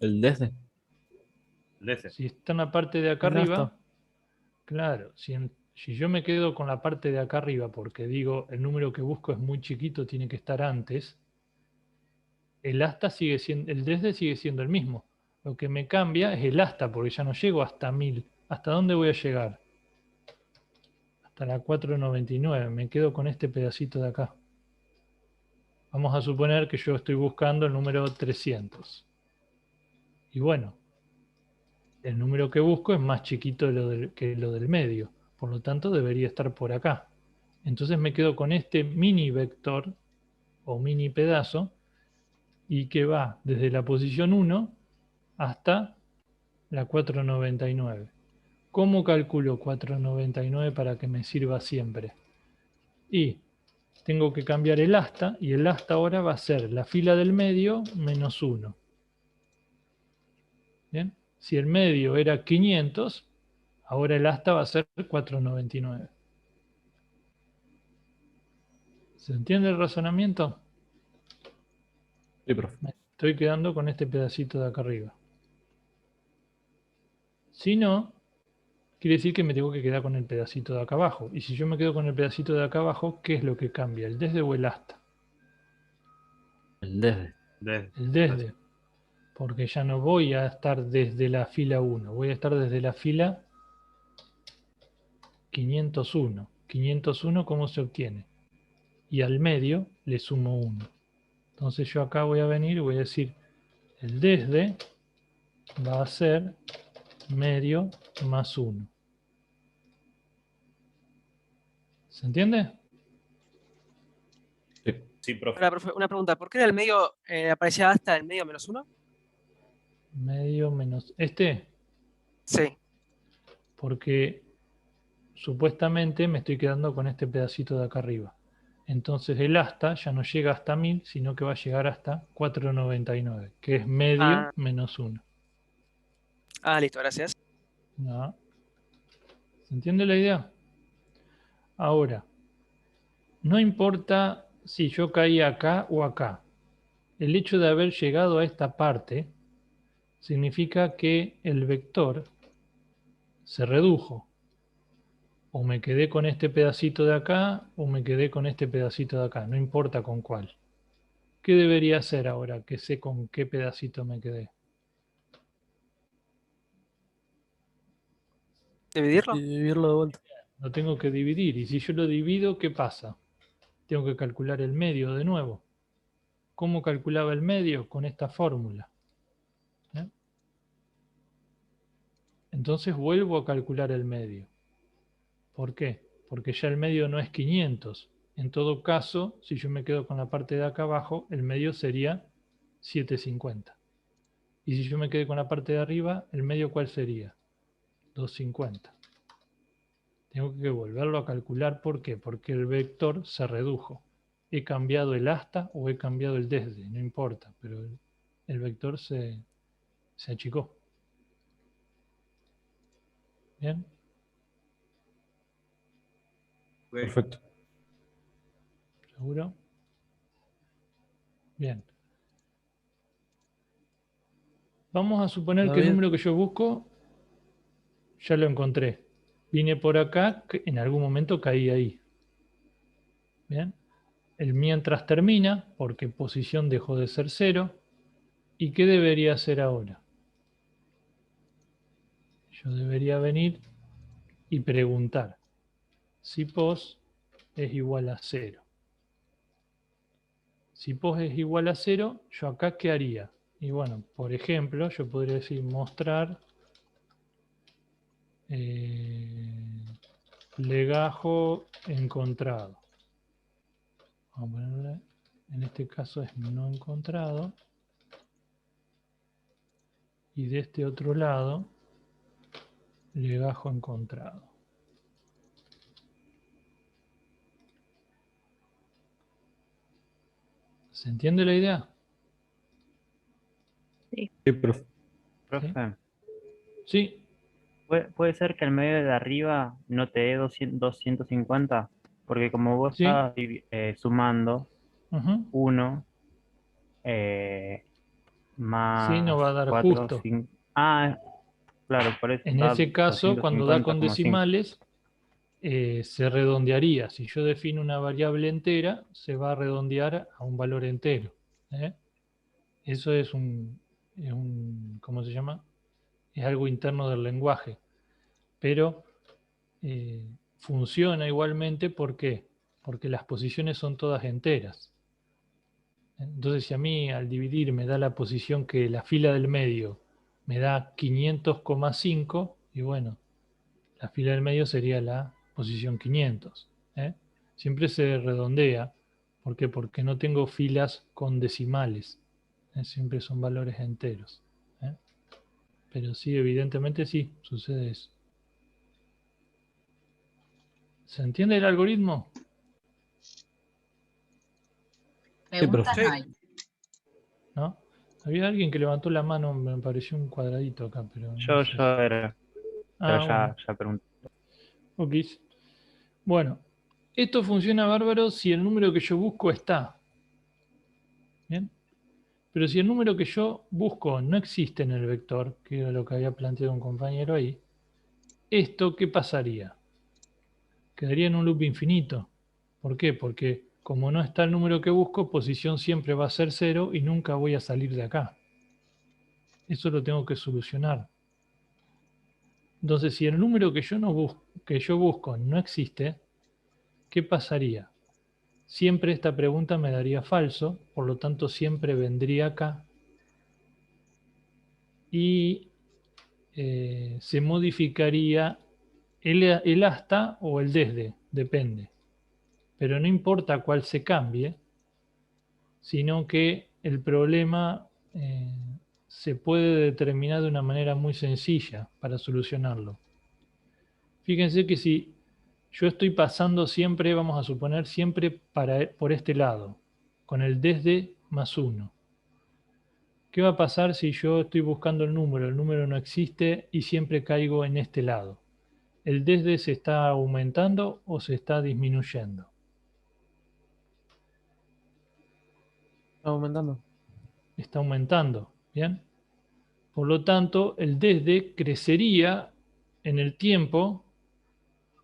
El desde.
El ese.
Si está en la parte de acá
El
arriba,
hasta.
claro, si Si yo me quedo con la parte de acá arriba, porque digo, el número que busco es muy chiquito, tiene que estar antes, el asta sigue siendo, el desde sigue siendo el mismo. Lo que me cambia es el asta, porque ya no llego hasta 1000. ¿Hasta dónde voy a llegar? Hasta la 499. Me quedo con este pedacito de acá. Vamos a suponer que yo estoy buscando el número 300. Y bueno, el número que busco es más chiquito que lo del medio. Por lo tanto, debería estar por acá. Entonces me quedo con este mini vector o mini pedazo y que va desde la posición 1 hasta la 499. ¿Cómo calculo 499 para que me sirva siempre? Y tengo que cambiar el asta, y el asta ahora va a ser la fila del medio menos 1. ¿Bien? Si el medio era 500, ahora el asta va a ser 499. ¿Se entiende el razonamiento?
Sí, profe.
Me estoy quedando con este pedacito de acá arriba. Si no, quiere decir que me tengo que quedar con el pedacito de acá abajo. Y si yo me quedo con el pedacito de acá abajo, ¿qué es lo que cambia? ¿El desde o el asta?
El desde.
El desde. Porque ya no voy a estar desde la fila 1. Voy a estar desde la fila 501. 501, ¿cómo se obtiene? Y al medio le sumo 1. Entonces yo acá voy a venir y voy a decir, el desde va a ser medio más 1. ¿Se entiende?
Sí, profe.
Ahora, profe, una pregunta. ¿Por qué en el medio aparecía hasta el medio menos 1?
Medio menos... ¿Este?
Sí.
Porque supuestamente me estoy quedando con este pedacito de acá arriba. Entonces el asta ya no llega hasta 1000, sino que va a llegar hasta 499, que es medio menos 1.
Ah, listo, gracias.
¿No? ¿Se entiende la idea? Ahora, no importa si yo caí acá o acá. El hecho de haber llegado a esta parte significa que el vector se redujo. O me quedé con este pedacito de acá, o me quedé con este pedacito de acá. No importa con cuál. ¿Qué debería hacer ahora que sé con qué pedacito me quedé?
¿Dividirlo?
Dividirlo de vuelta.
Lo tengo que dividir. Y si yo lo divido, ¿qué pasa? Tengo que calcular el medio de nuevo. ¿Cómo calculaba el medio? Con esta fórmula. Entonces vuelvo a calcular el medio. ¿Por qué? Porque ya el medio no es 500. En todo caso, si yo me quedo con la parte de acá abajo, el medio sería 750. Y si yo me quedé con la parte de arriba, ¿el medio cuál sería? 250. Tengo que volverlo a calcular. ¿Por qué? Porque el vector se redujo. He cambiado el asta o he cambiado el desde, no importa, pero el vector se achicó. ¿Bien?
Perfecto.
¿Seguro? Bien. Vamos a suponer que el número que yo busco ya lo encontré. Vine por acá, que en algún momento caí ahí. Bien. El mientras termina, porque posición dejó de ser 0. ¿Y qué debería hacer ahora? Yo debería venir y preguntar si pos es igual a 0. Si pos es igual a 0, yo acá ¿qué haría? Y bueno, por ejemplo, yo podría decir mostrar legajo encontrado. Vamos a ponerle, en este caso es no encontrado. Y de este otro lado, legajo encontrado. ¿Se entiende la idea?
Sí.
Sí, profe.
Profe,
Sí.
¿puede ser que el medio de arriba no te dé 250? Porque como vos
Sí.
estás sumando
Ujú.
1 más
Sí, no va a dar
4,
justo.
5. Ah, claro, por eso.
En
da
ese caso, cuando da
250
con
como 5.
decimales, se redondearía. Si yo defino una variable entera, se va a redondear a un valor entero. Eso es ¿cómo se llama? Es algo interno del lenguaje. Pero funciona igualmente, ¿por qué? Porque las posiciones son todas enteras. Entonces, si a mí al dividir me da la posición que la fila del medio me da 500,5, y bueno, la fila del medio sería la posición 500. Siempre se redondea. ¿Por qué? Porque no tengo filas con decimales. Siempre son valores enteros. Pero sí, evidentemente sí, sucede eso. ¿Se entiende el algoritmo?
Preguntas
profe.
no hay.
¿No? Había alguien que levantó la mano, me pareció un cuadradito acá, pero no
Yo
sé.
era, pero
Bueno.
ya pregunté.
Ok. Bueno, esto funciona bárbaro si el número que yo busco está. ¿Bien? Pero si el número que yo busco no existe en el vector, que era lo que había planteado un compañero ahí, ¿esto qué pasaría? Quedaría en un loop infinito. ¿Por qué? Porque como no está el número que busco, posición siempre va a ser 0 y nunca voy a salir de acá. Eso lo tengo que solucionar. Entonces, si el número que yo busco no existe, ¿qué pasaría? Siempre esta pregunta me daría falso, por lo tanto siempre vendría acá y se modificaría el hasta o el desde, depende. Pero no importa cuál se cambie, sino que el problema se puede determinar de una manera muy sencilla para solucionarlo. Fíjense que si yo estoy pasando siempre, vamos a suponer, siempre por este lado, con el desde más 1. ¿Qué va a pasar si yo estoy buscando el número no existe y siempre caigo en este lado? ¿El desde se está aumentando o se está disminuyendo?
Está aumentando.
Está aumentando, ¿bien? Por lo tanto, el desde crecería en el tiempo,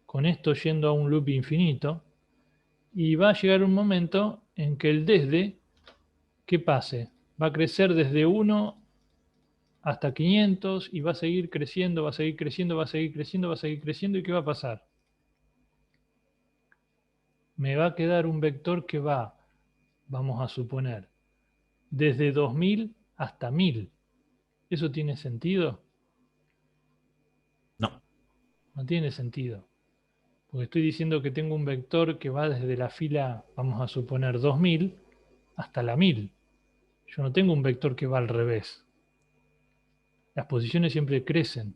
con esto yendo a un loop infinito, y va a llegar un momento en que el desde, ¿qué pase? Va a crecer desde 1 hasta 500 y va a seguir creciendo, va a seguir creciendo, va a seguir creciendo, va a seguir creciendo. ¿Y qué va a pasar? Me va a quedar un vector que va, vamos a suponer, desde 2000 hasta 1000. ¿Eso tiene sentido?
No.
No tiene sentido. Porque estoy diciendo que tengo un vector que va desde la fila, vamos a suponer, 2000 hasta la 1000. Yo no tengo un vector que va al revés. Las posiciones siempre crecen.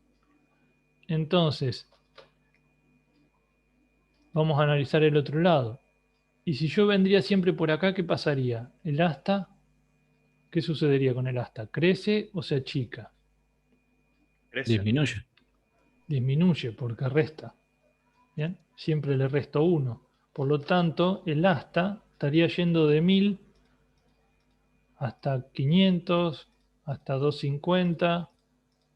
Entonces, vamos a analizar el otro lado. Y si yo vendría siempre por acá, ¿qué pasaría? El asta, ¿qué sucedería con el asta? ¿Crece o se achica?
Crece.
Disminuye.
Disminuye porque resta. ¿Bien? Siempre le resto 1. Por lo tanto, el asta estaría yendo de 1000 hasta 500, hasta 250,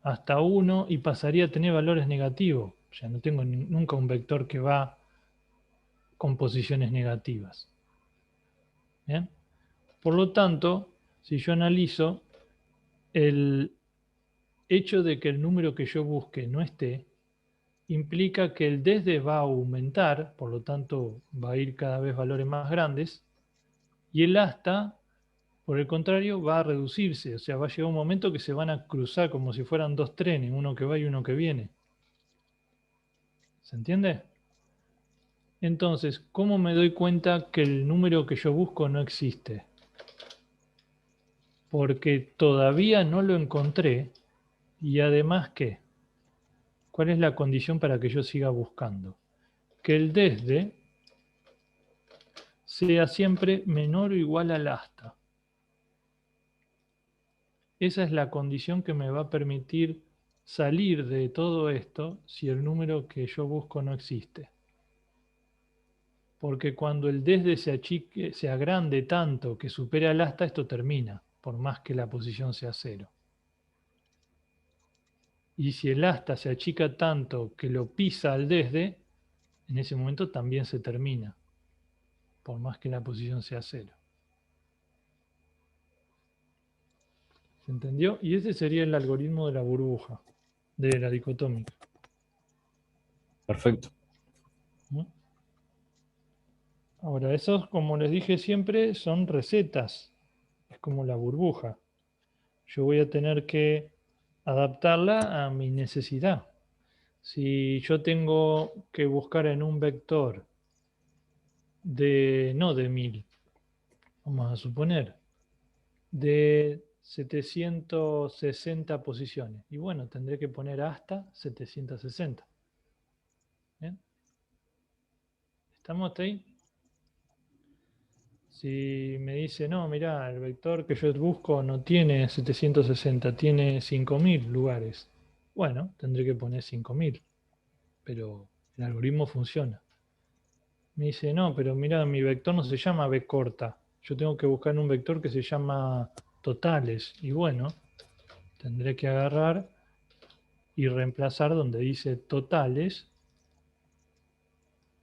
hasta 1 y pasaría a tener valores negativos. O sea, no tengo nunca un vector que va con posiciones negativas. ¿Bien? Por lo tanto, si yo analizo el hecho de que el número que yo busque no esté, implica que el desde va a aumentar, por lo tanto va a ir cada vez valores más grandes, y el hasta, por el contrario, va a reducirse. O sea, va a llegar un momento que se van a cruzar como si fueran dos trenes, uno que va y uno que viene. ¿Se entiende? Entonces, ¿cómo me doy cuenta que el número que yo busco no existe? Porque todavía no lo encontré y además, ¿qué? ¿Cuál es la condición para que yo siga buscando? Que el desde sea siempre menor o igual al hasta. Esa es la condición que me va a permitir salir de todo esto si el número que yo busco no existe. Porque cuando el desde se achique, se agrande tanto que supera el hasta, esto termina, por más que la posición sea 0. Y si el hasta se achica tanto que lo pisa al desde, en ese momento también se termina, por más que la posición sea 0. ¿Se entendió? Y ese sería el algoritmo de la burbuja, de la dicotómica.
Perfecto.
¿Mm? Ahora, esos, como les dije siempre, son recetas. Es como la burbuja. Yo voy a tener que adaptarla a mi necesidad. Si yo tengo que buscar en un vector no de 1000, vamos a suponer, de 760 posiciones. Y bueno, tendré que poner hasta 760. ¿Bien? ¿Estamos ahí? Si me dice, no, mirá, el vector que yo busco no tiene 760, tiene 5000 lugares. Bueno, tendré que poner 5000, pero el algoritmo funciona. Me dice, no, pero mira, mi vector no se llama B corta. Yo tengo que buscar un vector que se llama totales. Y bueno, tendré que agarrar y reemplazar donde dice totales,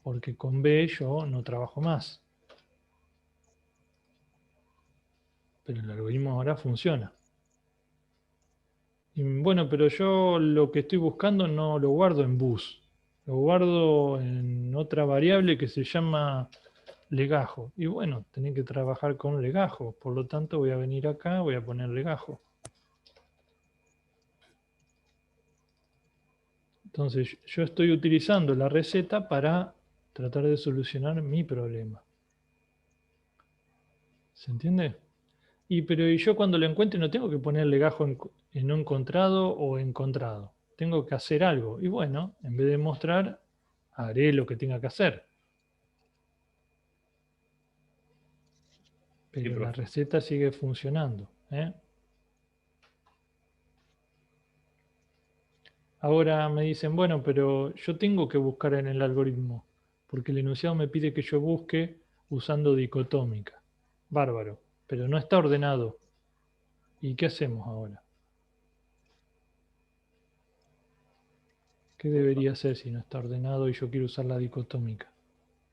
porque con B yo no trabajo más. Pero el algoritmo ahora funciona. Y bueno, pero yo lo que estoy buscando no lo guardo en bus. Lo guardo en otra variable que se llama legajo. Y bueno, tenés que trabajar con legajo. Por lo tanto, voy a venir acá, voy a poner legajo. Entonces, yo estoy utilizando la receta para tratar de solucionar mi problema. ¿Se entiende? Pero yo cuando lo encuentre no tengo que poner legajo en no encontrado o encontrado. Tengo que hacer algo. Y bueno, en vez de mostrar, haré lo que tenga que hacer. Pero la receta sigue funcionando. Ahora me dicen, bueno, pero yo tengo que buscar en el algoritmo, porque el enunciado me pide que yo busque usando dicotómica. Bárbaro, pero no está ordenado. ¿Y qué hacemos ahora? ¿Qué debería hacer si no está ordenado y yo quiero usar la dicotómica?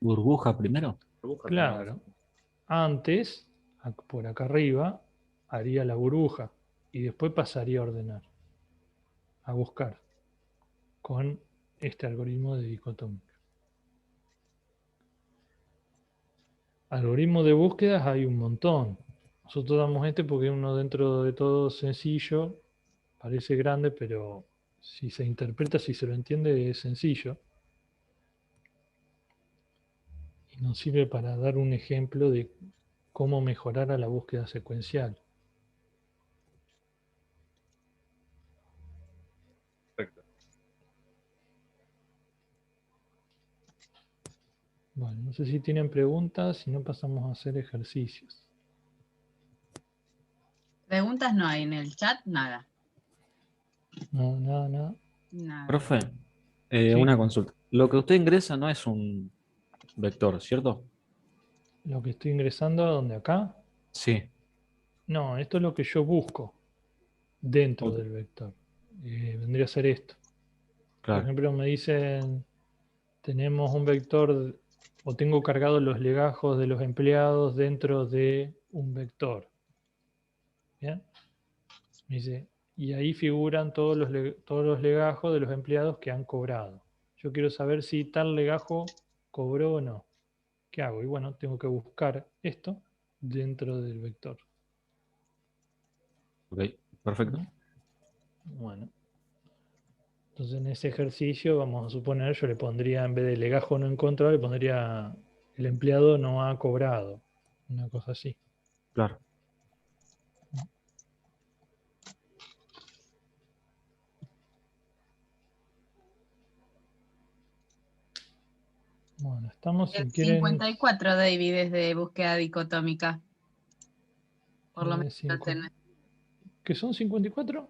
¿Burbuja primero?
Claro. Antes, por acá arriba, haría la burbuja y después pasaría a ordenar, a buscar, con este algoritmo de dicotómica. Algoritmos de búsquedas hay un montón. Nosotros damos este porque es uno dentro de todo sencillo, parece grande, pero si se interpreta, si se lo entiende, es sencillo. Y nos sirve para dar un ejemplo de cómo mejorar a la búsqueda secuencial.
Perfecto.
Bueno, no sé si tienen preguntas, si no pasamos a hacer ejercicios.
Preguntas no hay en el chat, nada.
No, nada.
Nada.
Profe,
Sí.
una consulta. Lo que usted ingresa no es un vector, ¿cierto?
Lo que estoy ingresando, ¿a dónde? ¿Acá?
Sí.
No, esto es lo que yo busco dentro
Ok.
del vector. Vendría a ser esto.
Claro.
Por ejemplo, me dicen, tenemos un vector, o tengo cargados los legajos de los empleados dentro de un vector. ¿Bien? Me dice, y ahí figuran todos los legajos de los empleados que han cobrado. Yo quiero saber si tal legajo cobró o no. ¿Qué hago? Y bueno, tengo que buscar esto dentro del vector.
Ok, perfecto.
Bueno. Entonces en ese ejercicio, vamos a suponer, yo le pondría, en vez de legajo no encontrado, le pondría el empleado no ha cobrado. Una cosa así.
Claro.
Bueno, estamos, si
El
quieren...
54, David, es de búsqueda dicotómica. Por lo menos lo tenés.
¿Qué son 54?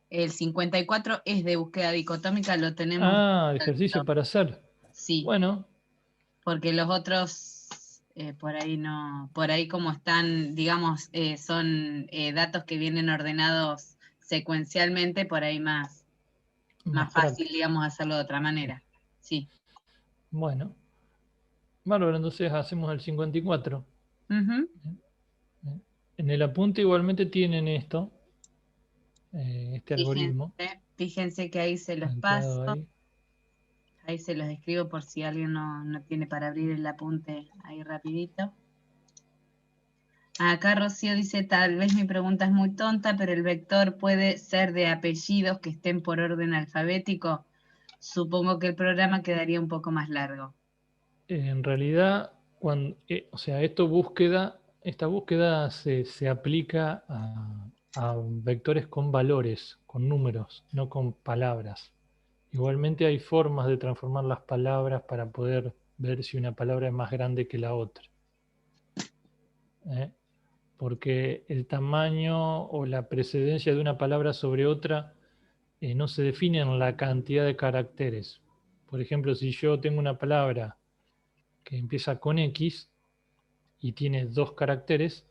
El 54 es de búsqueda dicotómica, lo tenemos.
Ah, ejercicio para hacer.
Sí.
Bueno.
Porque los otros por ahí no, por ahí como están, digamos, son datos que vienen ordenados secuencialmente, por ahí más fácil, digamos, hacerlo de otra manera. Sí.
Bueno, bárbaro, entonces hacemos el 54.
Ujú.
En el apunte igualmente tienen esto, este
Fíjense,
algoritmo
fíjense que ahí se los
planteado
paso.
ahí.
Ahí se los escribo por si alguien no tiene para abrir el apunte ahí rapidito. Acá Rocío dice, tal vez mi pregunta es muy tonta, pero el vector puede ser de apellidos que estén por orden alfabético. Supongo que el programa quedaría un poco más largo.
En realidad, o sea, esta búsqueda se aplica a vectores con valores, con números, no con palabras. Igualmente hay formas de transformar las palabras para poder ver si una palabra es más grande que la otra. ¿Eh? Porque el tamaño o la precedencia de una palabra sobre otra no se define en la cantidad de caracteres. Por ejemplo, si yo tengo una palabra que empieza con X y tiene 2 caracteres,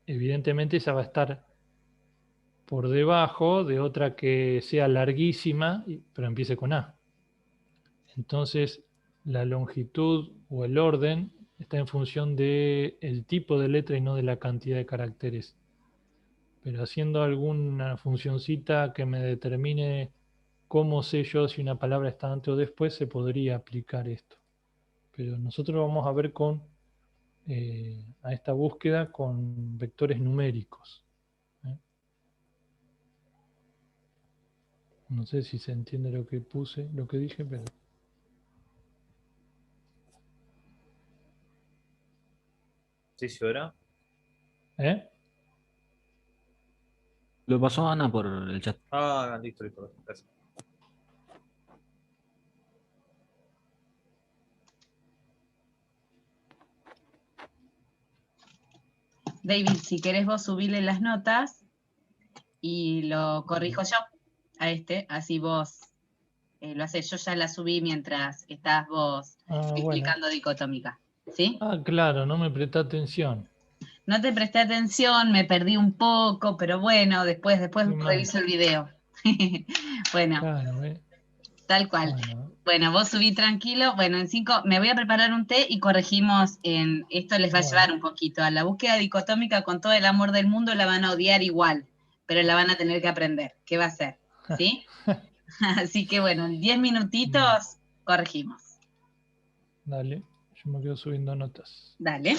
evidentemente esa va a estar por debajo de otra que sea larguísima, pero empiece con A. Entonces, la longitud o el orden está en función del tipo de letra y no de la cantidad de caracteres. Pero haciendo alguna funcioncita que me determine cómo sé yo si una palabra está antes o después, se podría aplicar esto. Pero nosotros vamos a ver a esta búsqueda con vectores numéricos. ¿Eh? No sé si se entiende lo que puse, lo que dije, pero...
Sí, sí, ahora.
¿Eh?
Lo pasó Ana por el chat.
Ah, listo, listo. Gracias.
David, si querés vos subirle las notas y lo corrijo yo a este, así vos lo haces. Yo ya la subí mientras estás vos
Bueno.
explicando dicotómica. ¿Sí?
Ah, claro, no me presté atención.
No te presté atención, me perdí un poco, pero bueno, después
Qué mal.
reviso el video. Bueno,
Claro,
tal cual.
bueno.
Bueno, vos subí tranquilo. Bueno, en 5 me voy a preparar un té y corregimos esto les va a llevar un poquito. A la búsqueda dicotómica con todo el amor del mundo la van a odiar igual, pero la van a tener que aprender. ¿Qué va a ser? ¿Sí? Así que bueno, en 10 minutitos corregimos.
Dale, yo me quedo subiendo notas.
Dale.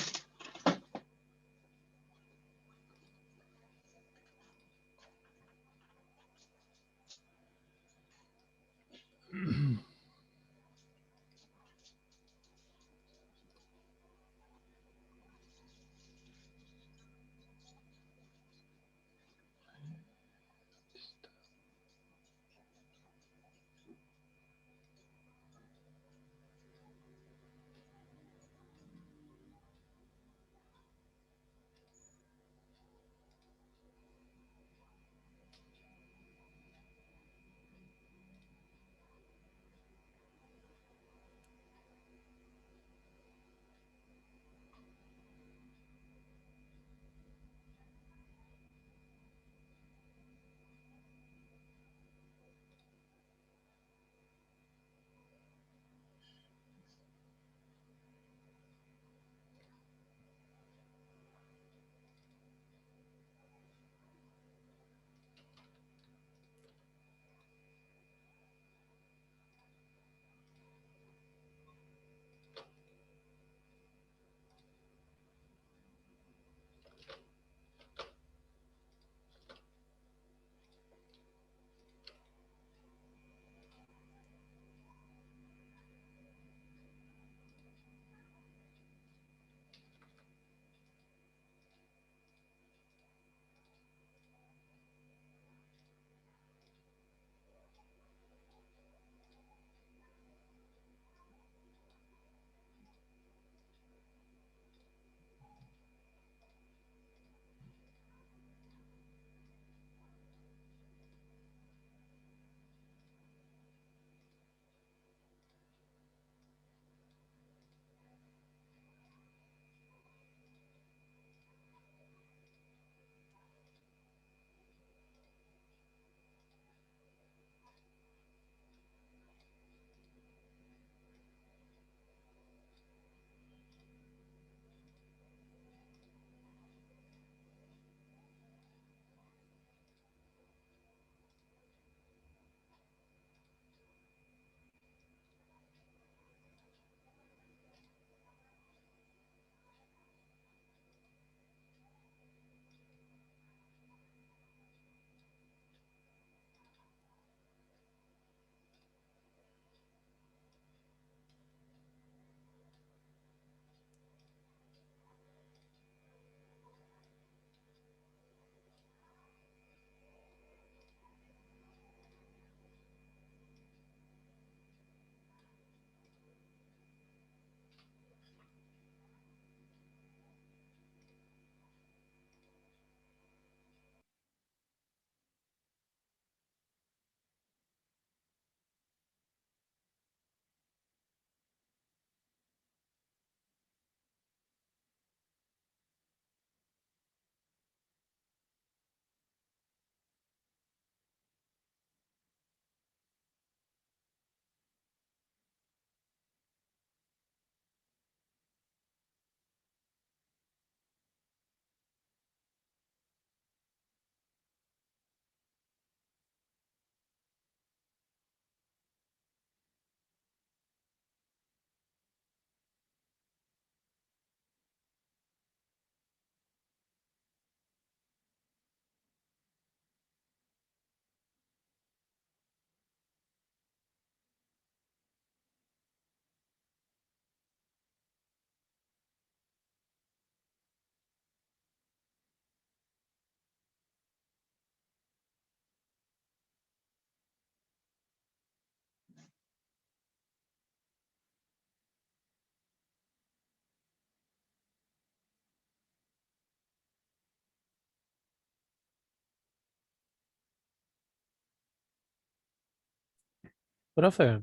Profe,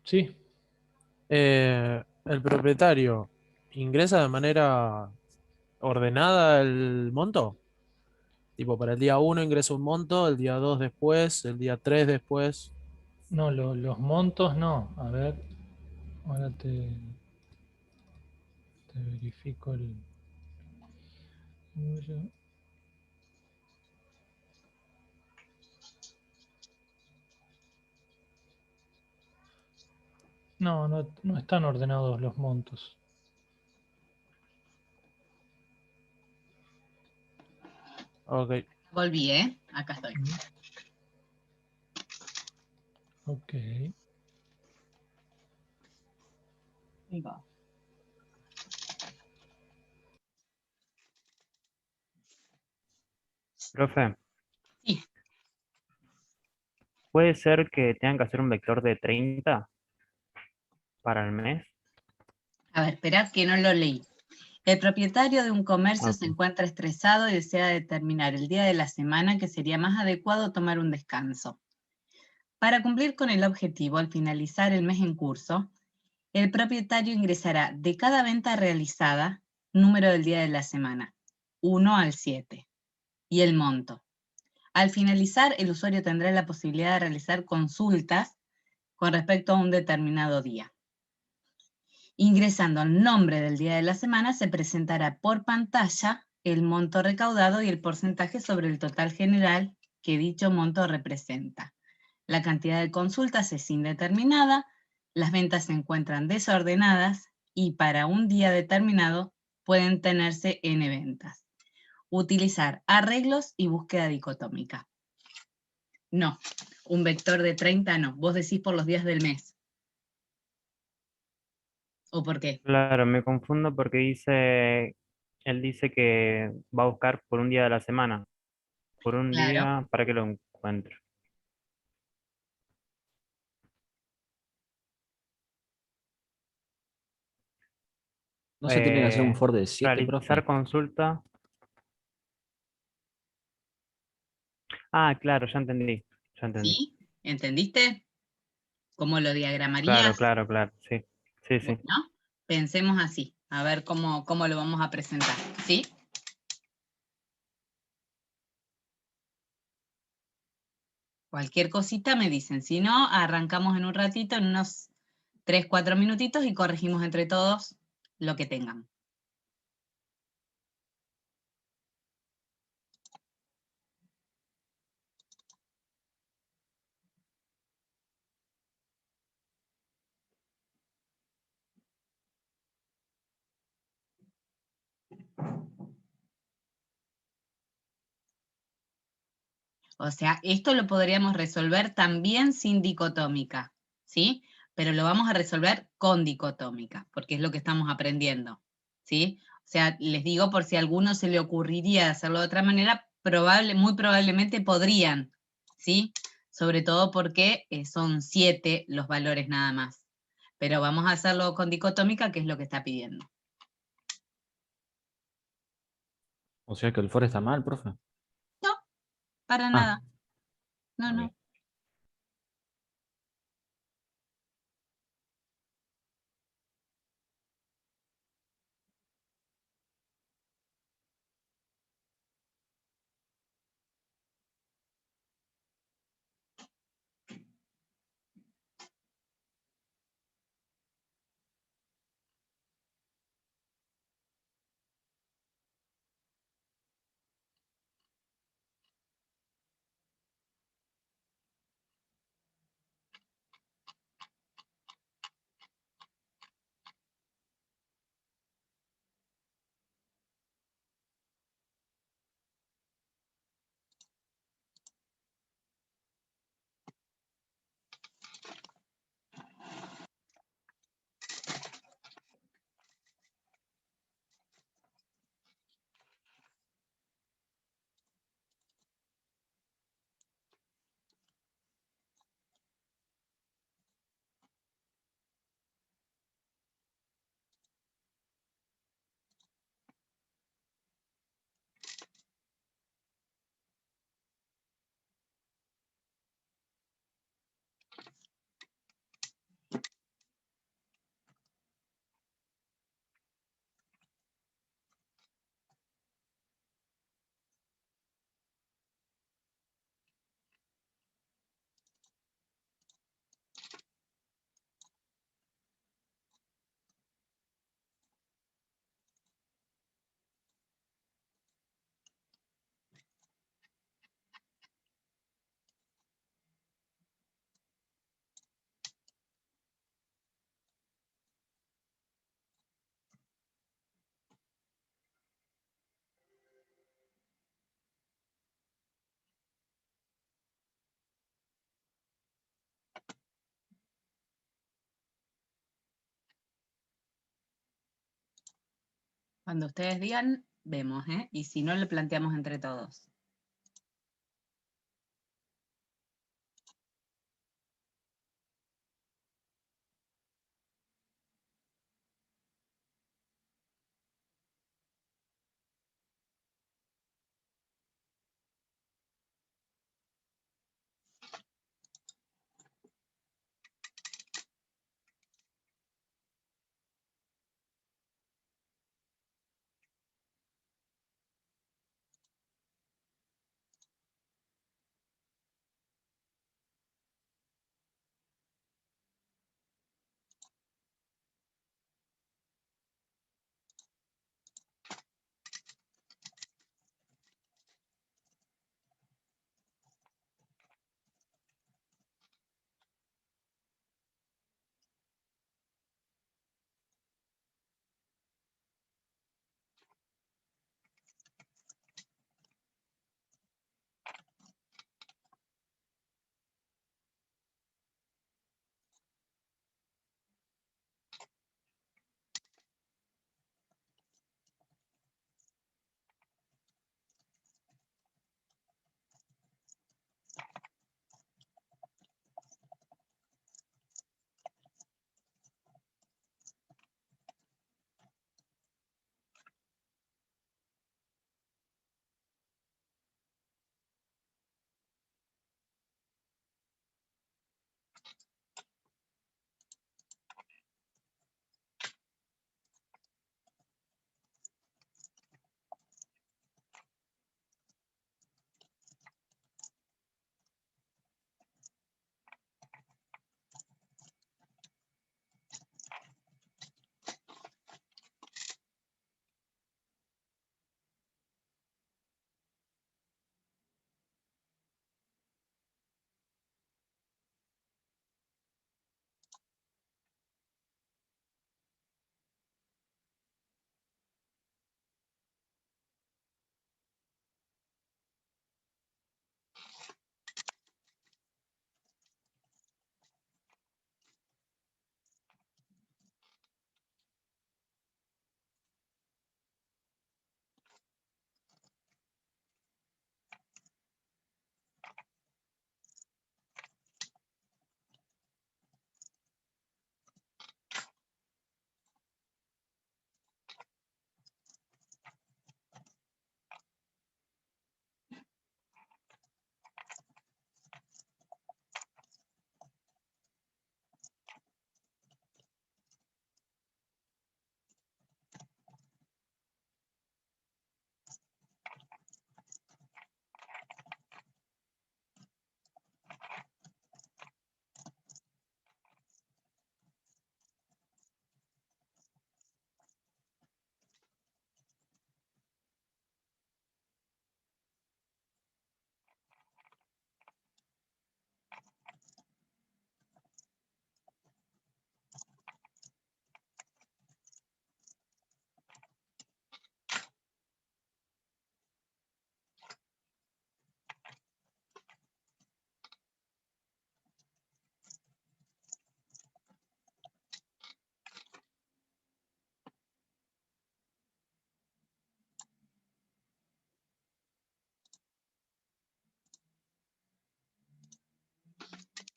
Sí,
el propietario ingresa de manera ordenada el monto. Tipo, para el día uno ingresa un monto, el día 2 después, el día 3 después.
no, los montos no. A ver, ahora te verifico el... No, no están ordenados los montos.
Ok.
Volví, ¿eh? Acá estoy.
Ok.
Ahí va.
Profe,
Sí.
¿puede ser que tengan que hacer un vector de 30 para el mes?
A ver, esperad que no lo leí. El propietario de un comercio se
Ok.
encuentra estresado y desea determinar el día de la semana que sería más adecuado tomar un descanso. Para cumplir con el objetivo, al finalizar el mes en curso, el propietario ingresará de cada venta realizada, número del día de la semana, 1 al 7, y el monto. Al finalizar, el usuario tendrá la posibilidad de realizar consultas con respecto a un determinado día. Ingresando el nombre del día de la semana, se presentará por pantalla el monto recaudado y el porcentaje sobre el total general que dicho monto representa. La cantidad de consultas es indeterminada, las ventas se encuentran desordenadas y para un día determinado pueden tenerse n ventas. Utilizar arreglos y búsqueda dicotómica. No, un vector de 30 no. Vos decís por los días del mes. ¿O por qué?
Claro, me confundo porque él dice que va a buscar por un día de la semana, por un
Claro.
día para que lo encuentre.
¿No se tiene que hacer un for de 7,
Realizar
profe?
consulta. Ah, claro, ya entendí, ya entendí.
¿Sí? ¿Entendiste? ¿Cómo lo
Claro,
diagramarías?
claro, claro, sí, sí, sí.
Bueno, pensemos así, a ver cómo lo vamos a presentar, ¿sí? Cualquier cosita me dicen, si no, arrancamos en un ratito, en unos 3, 4 minutitos y corregimos entre todos lo que tengan. O sea, esto lo podríamos resolver también sin dicotómica, ¿sí? Pero lo vamos a resolver con dicotómica, porque es lo que estamos aprendiendo, ¿sí? O sea, les digo por si a alguno se le ocurriría hacerlo de otra manera, muy probablemente podrían, ¿sí? Sobre todo porque son 7 los valores nada más. Pero vamos a hacerlo con dicotómica, que es lo que está pidiendo.
O sea que el for está mal, profe.
No, para
Ah,
nada. No,
ok.
no. Cuando ustedes digan, vemos, ¿eh? Y si no, le planteamos entre todos.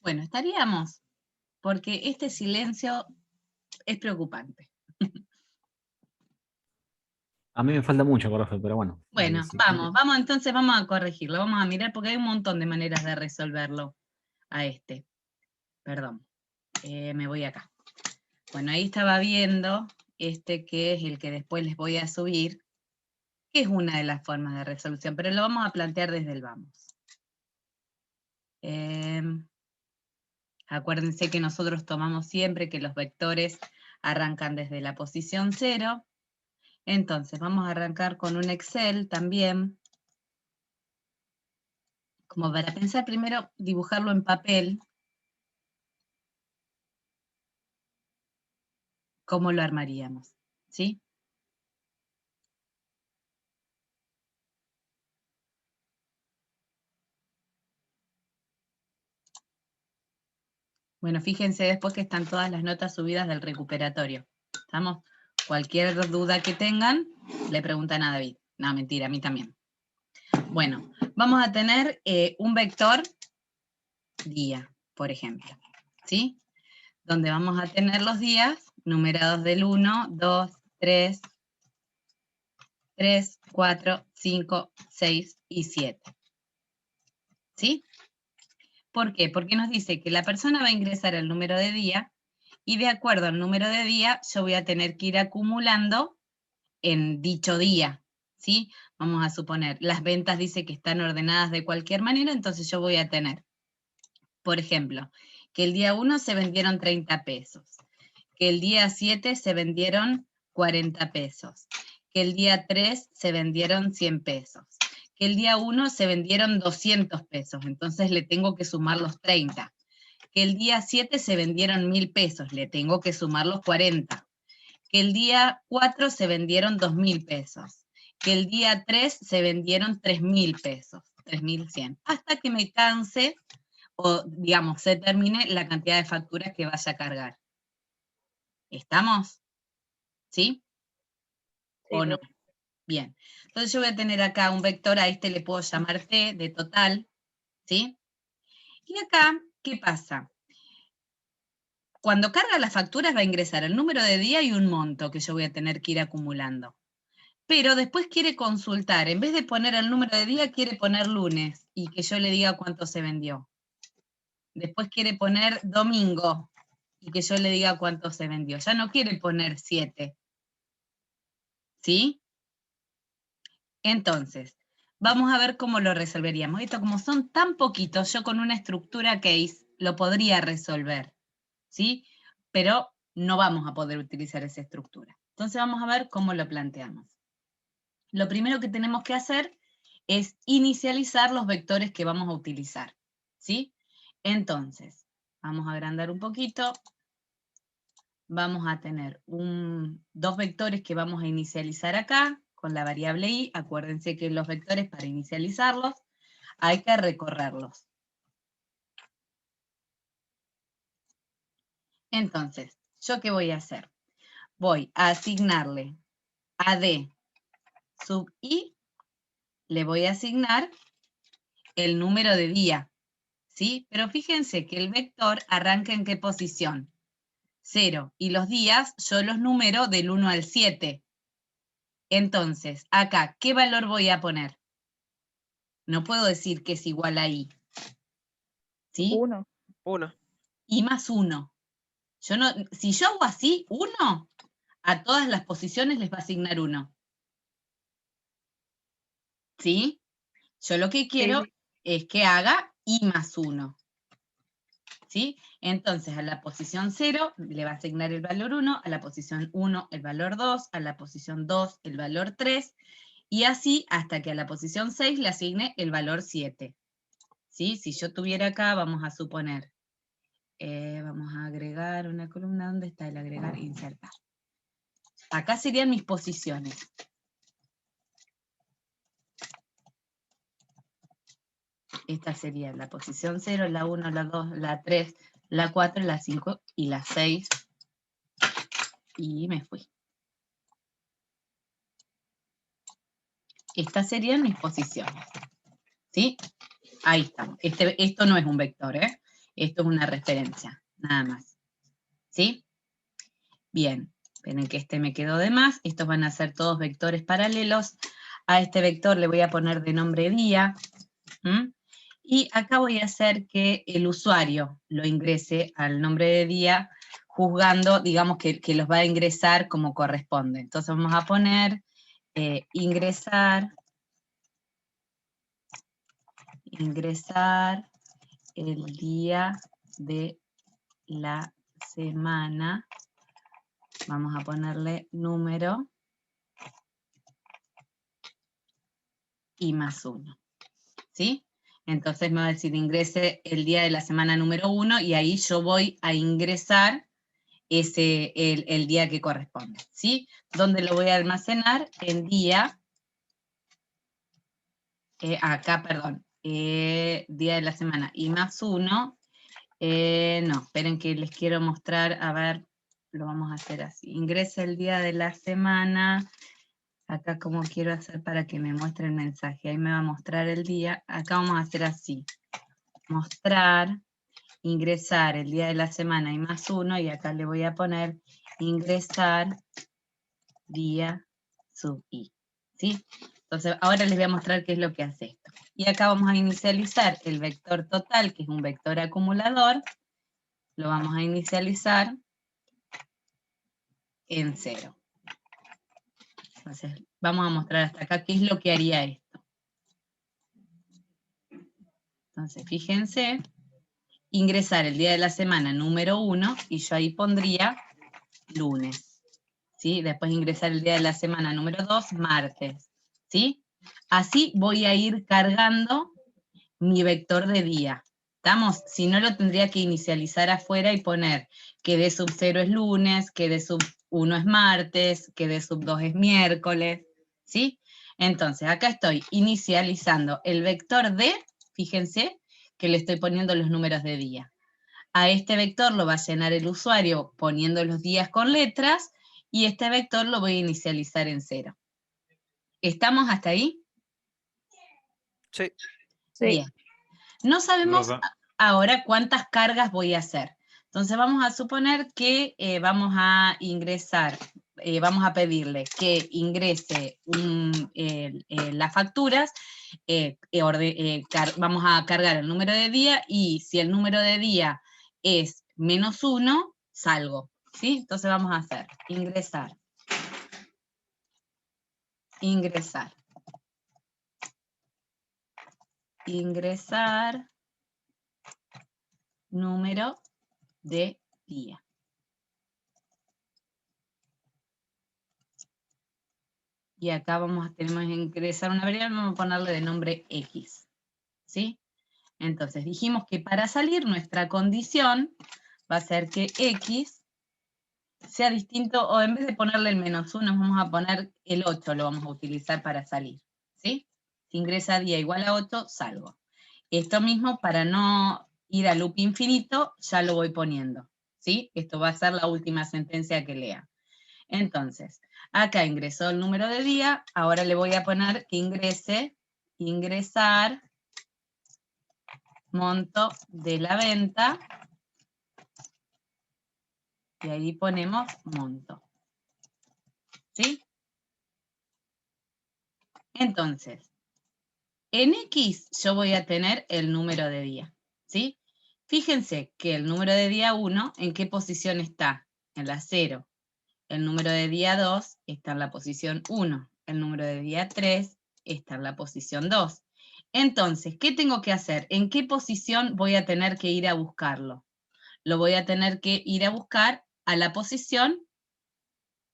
Bueno, estaríamos, porque este silencio es preocupante.
A mí me falta mucho, profe, pero bueno.
Bueno,
si
vamos entonces, vamos a corregirlo, vamos a mirar, porque hay un montón de maneras de resolverlo a este. Perdón, me voy acá. Bueno, ahí estaba viendo este que es el que después les voy a subir, que es una de las formas de resolución, pero lo vamos a plantear desde el vamos. Acuérdense que nosotros tomamos siempre que los vectores arrancan desde la posición 0. Entonces, vamos a arrancar con un Excel también, como para pensar primero dibujarlo en papel, cómo lo armaríamos, ¿sí? Bueno, fíjense después que están todas las notas subidas del recuperatorio. ¿Estamos? Cualquier duda que tengan, le preguntan a David. No, mentira, a mí también. Bueno, vamos a tener un vector día, por ejemplo, ¿sí? Donde vamos a tener los días numerados del 1, 2, 3, 4, 5, 6 y 7. ¿Sí? ¿Por qué? Porque nos dice que la persona va a ingresar el número de día y de acuerdo al número de día yo voy a tener que ir acumulando en dicho día, ¿sí? Vamos a suponer, las ventas dice que están ordenadas de cualquier manera, entonces yo voy a tener, por ejemplo, que el día 1 se vendieron 30 pesos, que el día 7 se vendieron 40 pesos, que el día 3 se vendieron 100 pesos, que el día 1 se vendieron 200 pesos, entonces le tengo que sumar los 30, que el día 7 se vendieron 1000 pesos, le tengo que sumar los 40, que el día 4 se vendieron 2000 pesos, que el día 3 se vendieron 3000 pesos, 3100, hasta que me canse o, digamos, se termine la cantidad de facturas que vaya a cargar. ¿Estamos? ¿Sí? ¿O no? Bien. Entonces yo voy a tener acá un vector, a este le puedo llamar T de total, ¿sí? Y acá, ¿qué pasa? Cuando carga las facturas va a ingresar el número de día y un monto que yo voy a tener que ir acumulando. Pero después quiere consultar, en vez de poner el número de día, quiere poner lunes y que yo le diga cuánto se vendió. Después quiere poner domingo y que yo le diga cuánto se vendió. Ya no quiere poner 7. ¿Sí? Entonces, vamos a ver cómo lo resolveríamos. Esto, como son tan poquitos, yo con una estructura case lo podría resolver, ¿sí? Pero no vamos a poder utilizar esa estructura. Entonces vamos a ver cómo lo planteamos. Lo primero que tenemos que hacer es inicializar los vectores que vamos a utilizar, ¿sí? Entonces, vamos a agrandar un poquito. Vamos a tener dos vectores que vamos a inicializar acá, con la variable i. Acuérdense que los vectores, para inicializarlos, hay que recorrerlos. Entonces, ¿yo qué voy a hacer? Voy a asignarle a d sub i, le voy a asignar el número de día, ¿sí? Pero fíjense que el vector arranca en qué posición. 0, y los días yo los numero del 1 al 7. Entonces, acá, ¿qué valor voy a poner? No puedo decir que es igual a i. ¿Sí?
1.
I más 1. Si yo hago así, 1, a todas las posiciones les va a asignar 1. ¿Sí? Yo lo que quiero es que haga i más 1. ¿Sí? Entonces, a la posición 0 le va a asignar el valor 1, a la posición 1 el valor 2, a la posición 2 el valor 3, y así hasta que a la posición 6 le asigne el valor 7. ¿Sí? Si yo tuviera acá, vamos a suponer, vamos a agregar una columna. ¿Dónde está el agregar? Insertar. Acá serían mis posiciones. Esta sería la posición 0, la 1, la 2, la 3, la 4, la 5 y la 6. Y me fui. Estas serían mis posiciones. ¿Sí? Ahí estamos. Esto no es un vector, ¿eh? Esto es una referencia, nada más. ¿Sí? Bien. Esperen que este me quedó de más. Estos van a ser todos vectores paralelos. A este vector le voy a poner de nombre día. Y acá voy a hacer que el usuario lo ingrese al nombre de día, juzgando, digamos, que los va a ingresar como corresponde. Entonces vamos a poner ingresar el día de la semana. Vamos a ponerle número y más 1. ¿Sí? Entonces me va a decir ingrese el día de la semana número 1 y ahí yo voy a ingresar el día que corresponde. ¿Sí? ¿Dónde lo voy a almacenar? En día, acá, perdón, día de la semana y más 1. No, esperen que les quiero mostrar, a ver, lo vamos a hacer así. Ingresa el día de la semana. Acá como quiero hacer para que me muestre el mensaje. Ahí me va a mostrar el día. Acá vamos a hacer así. Mostrar, ingresar el día de la semana y más 1. Y acá le voy a poner ingresar día sub i. ¿Sí? Entonces ahora les voy a mostrar qué es lo que hace esto. Y acá vamos a inicializar el vector total, que es un vector acumulador. Lo vamos a inicializar en 0. Entonces, vamos a mostrar hasta acá qué es lo que haría esto. Entonces, fíjense, ingresar el día de la semana número 1, y yo ahí pondría lunes. ¿Sí? Después ingresar el día de la semana número 2, martes. ¿Sí? Así voy a ir cargando mi vector de día. ¿Estamos? Si no, lo tendría que inicializar afuera y poner que d sub 0 es lunes, que d sub 1 es martes, que d sub 2 es miércoles, ¿sí? Entonces, acá estoy inicializando el vector D, fíjense, que le estoy poniendo los números de día. A este vector lo va a llenar el usuario poniendo los días con letras, y este vector lo voy a inicializar en 0. ¿Estamos hasta ahí?
Sí.
Bien. No sabemos ahora cuántas cargas voy a hacer. Entonces vamos a suponer que vamos a ingresar, vamos a pedirle que ingrese las facturas, vamos a cargar el número de día, y si el número de día es -1, salgo. ¿Sí? Entonces vamos a hacer ingresar. Ingresar. Ingresar número de día. Y acá tenemos que ingresar una variable, vamos a ponerle de nombre X. ¿Sí? Entonces dijimos que para salir nuestra condición va a ser que X sea distinto, o en vez de ponerle el -1, vamos a poner el 8, lo vamos a utilizar para salir. ¿Sí? Si ingresa día igual a 8, salgo. Esto mismo, para no ir a loop infinito, ya lo voy poniendo. ¿Sí? Esto va a ser la última sentencia que lea. Entonces, acá ingresó el número de día, ahora le voy a poner que ingresar monto de la venta, y ahí ponemos monto. ¿Sí? Entonces, en X yo voy a tener el número de día. ¿Sí? Fíjense que el número de día 1, ¿en qué posición está? En la 0. El número de día 2 está en la posición 1. El número de día 3 está en la posición 2. Entonces, ¿qué tengo que hacer? ¿En qué posición voy a tener que ir a buscarlo? Lo voy a tener que ir a buscar a la posición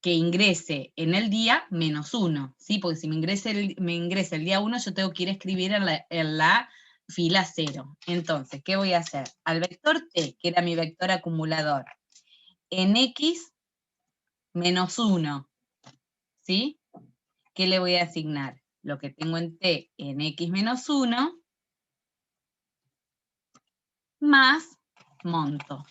que ingrese en el día -1. ¿Sí? Porque si me ingresa el día 1, yo tengo que ir a escribir en la fila 0. Entonces, ¿qué voy a hacer? Al vector T, que era mi vector acumulador, en X -1, ¿sí? ¿Qué le voy a asignar? Lo que tengo en T en X-1 más monto.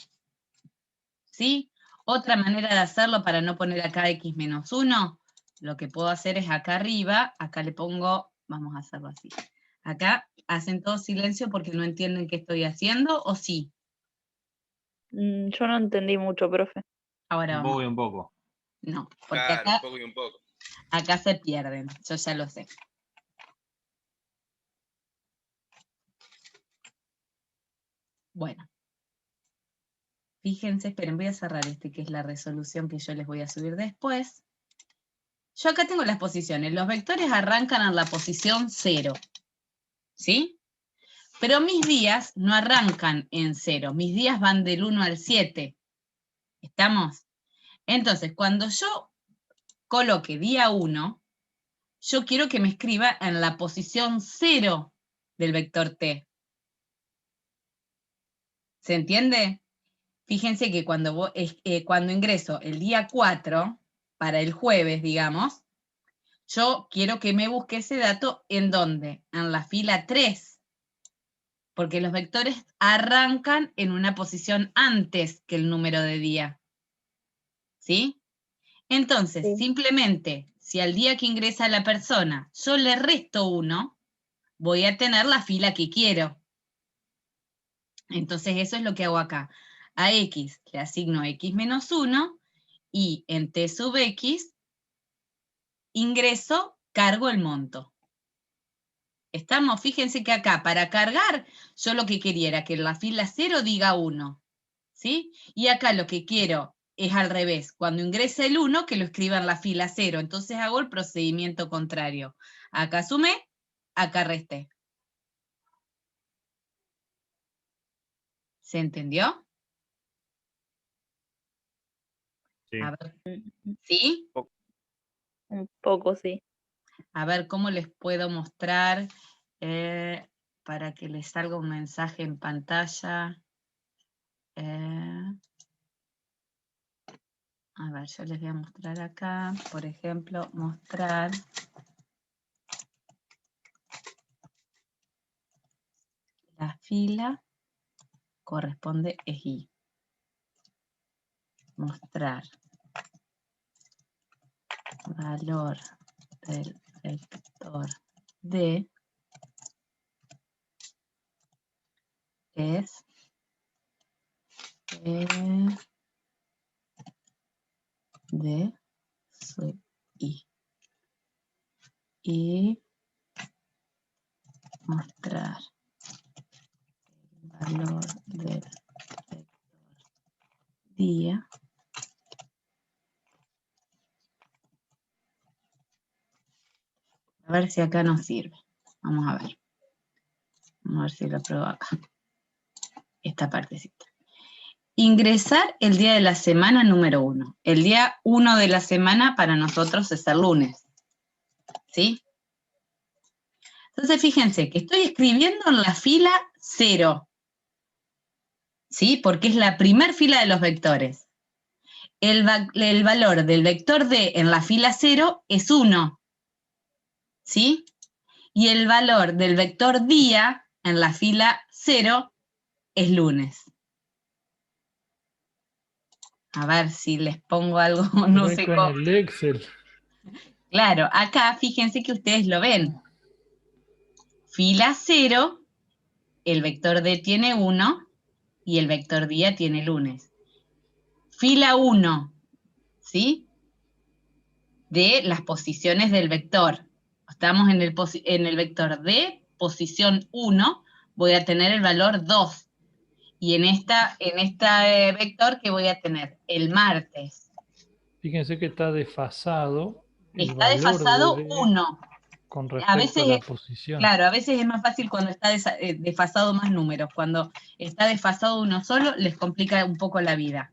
¿Sí? Otra manera de hacerlo para no poner acá X-1, lo que puedo hacer es acá arriba, acá le pongo, vamos a hacerlo así. Acá hacen todo silencio porque no entienden qué estoy haciendo, ¿o sí?
Yo no entendí mucho, profe.
Ahora
Un poco
vamos.
y un poco.
No, porque
Claro,
acá,
un poco y un poco.
acá se pierden, yo ya lo sé. Bueno. Fíjense, esperen, voy a cerrar este que es la resolución que yo les voy a subir después. Yo acá tengo las posiciones. Los vectores arrancan en la posición 0. ¿Sí? Pero mis días no arrancan en 0. Mis días van del 1 al 7. ¿Estamos? Entonces, cuando yo coloque día 1, yo quiero que me escriba en la posición 0 del vector T. ¿Se entiende? Fíjense que cuando ingreso el día 4, para el jueves, digamos, yo quiero que me busque ese dato, ¿en dónde? En la fila 3. Porque los vectores arrancan en una posición antes que el número de día. ¿Sí? Entonces,
Sí.
simplemente, si al día que ingresa la persona yo le resto 1, voy a tener la fila que quiero. Entonces, eso es lo que hago acá. A X le asigno X menos 1 y en T sub X ingreso, cargo el monto. Estamos, fíjense que acá, para cargar, yo lo que quería era que en la fila 0 diga 1, ¿sí? Y acá lo que quiero es al revés. Cuando ingrese el 1, que lo escriba en la fila 0. Entonces hago el procedimiento contrario. Acá sumé, acá resté. ¿Se entendió?
Sí.
A ver, ¿sí?
Un poco, sí.
A ver cómo les puedo mostrar para que les salga un mensaje en pantalla. A ver, yo les voy a mostrar acá, por ejemplo, mostrar la fila corresponde es Y. Mostrar valor del vector D es D sub I. Y mostrar el valor del vector día a ver si acá nos sirve. Vamos a ver. Vamos a ver si lo pruebo acá. Esta partecita. Ingresar el día de la semana número 1. El día 1 de la semana para nosotros es el lunes. ¿Sí? Entonces fíjense que estoy escribiendo en la fila 0. ¿Sí? Porque es la primer fila de los vectores. El valor del vector D en la fila 0 es 1. ¿Sí? Y el valor del vector día en la fila 0 es lunes. A ver si les pongo algo, no sé
con
cómo.
el Excel.
Claro, acá fíjense que ustedes lo ven. Fila 0, el vector D tiene 1 y el vector día tiene lunes. Fila 1, ¿sí? De las posiciones del vector. Estamos en el vector D, posición 1, voy a tener el valor 2. Y en esta vector, ¿qué voy a tener? El martes.
Fíjense que está desfasado.
Está desfasado 1.
Con
A
respecto a la
veces,
posición.
claro, a veces es más fácil cuando está desfasado más números. Cuando está desfasado uno solo, les complica un poco la vida.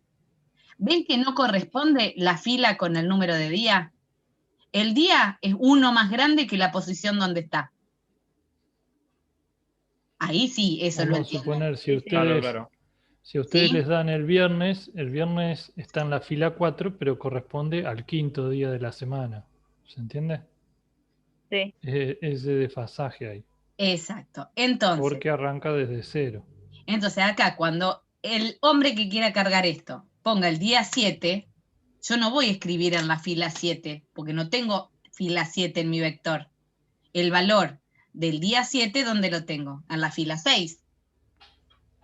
¿Ven que no corresponde la fila con el número de día? El día es 1 más grande que la posición donde está. Ahí sí, eso lo
Vamos a
entienden.
suponer, si
Claro.
si a ustedes
¿Sí?
les dan el viernes está en la fila 4, pero corresponde al 5.º día de la semana. ¿Se entiende?
Sí.
Es de desfasaje ahí.
Exacto. Entonces,
Porque arranca desde 0.
Entonces acá, cuando el hombre que quiera cargar esto ponga el día 7, yo no voy a escribir en la fila 7, porque no tengo fila 7 en mi vector. El valor del día 7, ¿dónde lo tengo? En la fila 6.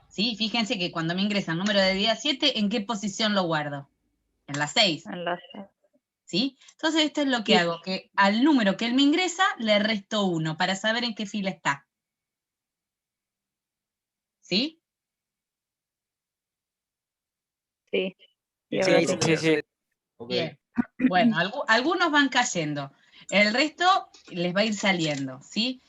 ¿Sí? Fíjense que cuando me ingresa el número de día 7, ¿en qué posición lo guardo? En la 6.
En la...
¿Sí? Entonces esto es lo que
Sí.
hago, que al número que él me ingresa le resto 1 para saber en qué fila está. ¿Sí?
Sí,
Sí. Sí,
ahí
ahora
se
sí.
entiende. Sí.
Ok.
Bien. Bueno, algunos van cayendo. El resto les va a ir saliendo, ¿sí?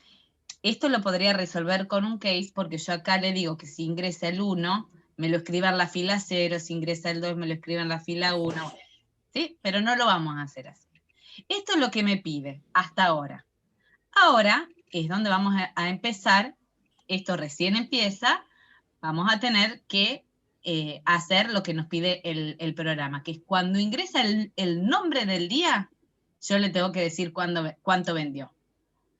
Esto lo podría resolver con un case, porque yo acá le digo que si ingresa el 1, me lo escriba en la fila 0, si ingresa el 2, me lo escriba en la fila 1, ¿sí? Pero no lo vamos a hacer así. Esto es lo que me pide hasta ahora. Ahora es donde vamos a empezar, esto recién empieza, vamos a tener que hacer lo que nos pide el programa, que es cuando ingresa el nombre del día, yo le tengo que decir cuánto vendió.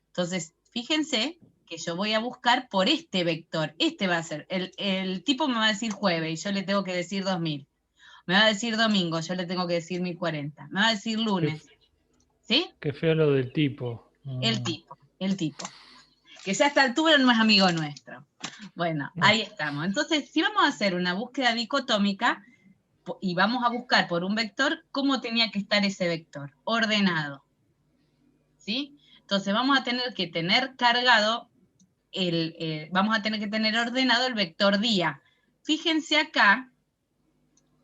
Entonces, fíjense que yo voy a buscar por este vector. Este va a ser, el tipo me va a decir jueves y yo le tengo que decir 2000. Me va a decir domingo, yo le tengo que decir 1040. Me va a decir lunes. ¿Sí?
Qué feo lo del tipo.
El tipo. Que ya a esta altura no es amigo nuestro. Bueno, ahí estamos. Entonces, si vamos a hacer una búsqueda dicotómica y vamos a buscar por un vector, ¿cómo tenía que estar ese vector? Ordenado. ¿Sí? Entonces vamos a tener que tener cargado, vamos a tener que tener ordenado el vector día. Fíjense acá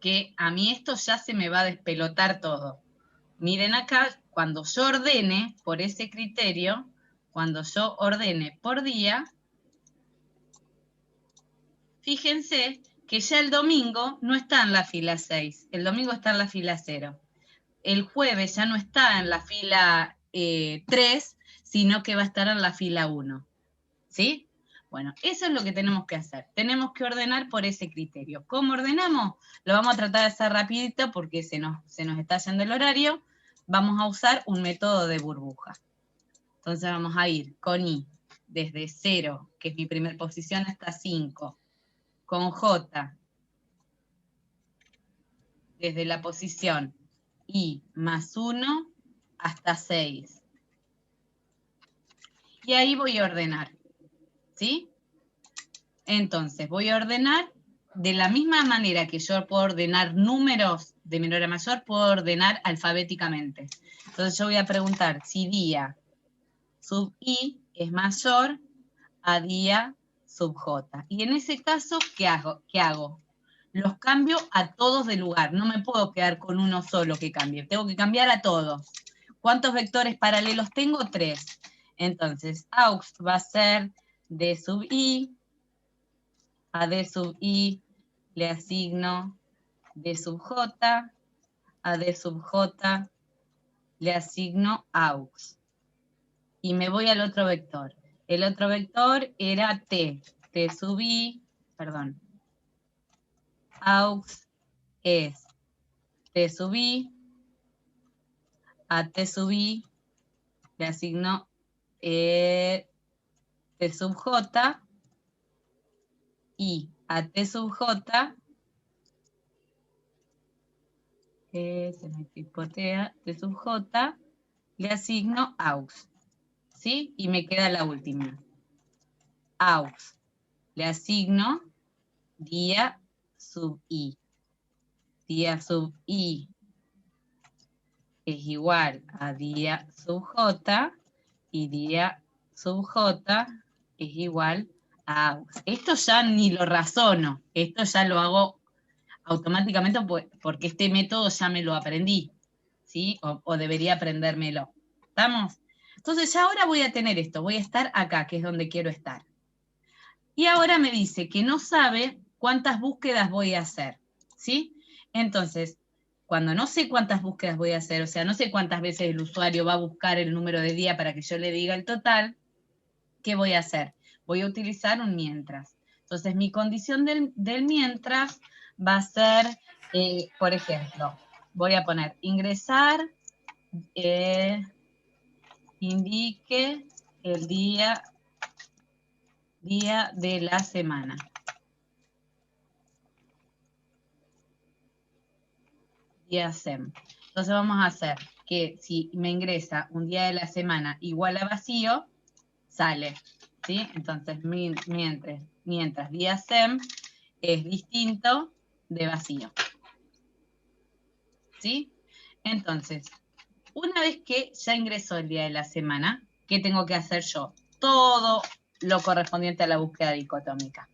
que a mí esto ya se me va a despelotar todo. Miren acá, cuando yo ordene por ese criterio, cuando yo ordene por día, fíjense que ya el domingo no está en la fila 6, el domingo está en la fila 0. El jueves ya no está en la fila 3, sino que va a estar en la fila 1. ¿Sí? Bueno, eso es lo que tenemos que hacer. Tenemos que ordenar por ese criterio. ¿Cómo ordenamos? Lo vamos a tratar de hacer rapidito porque se nos está yendo el horario. Vamos a usar un método de burbuja. Entonces vamos a ir con I desde 0, que es mi primera posición, hasta 5. Con J desde la posición I más 1 hasta 6. Y ahí voy a ordenar. ¿Sí? Entonces voy a ordenar de la misma manera que yo puedo ordenar números de menor a mayor, puedo ordenar alfabéticamente. Entonces yo voy a preguntar si día sub I es mayor a día sub J. Y en ese caso, ¿qué hago? Los cambio a todos de lugar. No me puedo quedar con uno solo que cambie. Tengo que cambiar a todos. ¿Cuántos vectores paralelos tengo? 3. Entonces, aux va a ser D sub I. A D sub I le asigno D sub J. A D sub J le asigno aux. Y me voy al otro vector. El otro vector era T. T sub I, perdón. Aux es T sub I. A T sub I le asigno T sub J. Y a T sub J, se me pipotea, T sub J, le asigno aux. ¿Sí? Y me queda la última. Aux le asigno día sub I. Día sub I es igual a día sub J y día sub J es igual a aux. Esto ya ni lo razono, esto ya lo hago automáticamente porque este método ya me lo aprendí, ¿sí? O debería aprendérmelo. ¿Estamos? Entonces ya ahora voy a tener esto, voy a estar acá, que es donde quiero estar. Y ahora me dice que no sabe cuántas búsquedas voy a hacer, ¿sí? Entonces, cuando no sé cuántas búsquedas voy a hacer, o sea, no sé cuántas veces el usuario va a buscar el número de día para que yo le diga el total, ¿qué voy a hacer? Voy a utilizar un mientras. Entonces, mi condición del mientras va a ser, por ejemplo, voy a poner ingresar, indique el día de la semana. Día SEM. Entonces vamos a hacer que si me ingresa un día de la semana igual a vacío, sale. ¿Sí? Entonces mientras día SEM es distinto de vacío. ¿Sí? Entonces, una vez que ya ingresó el día de la semana, ¿qué tengo que hacer yo? Todo lo correspondiente a la búsqueda dicotómica.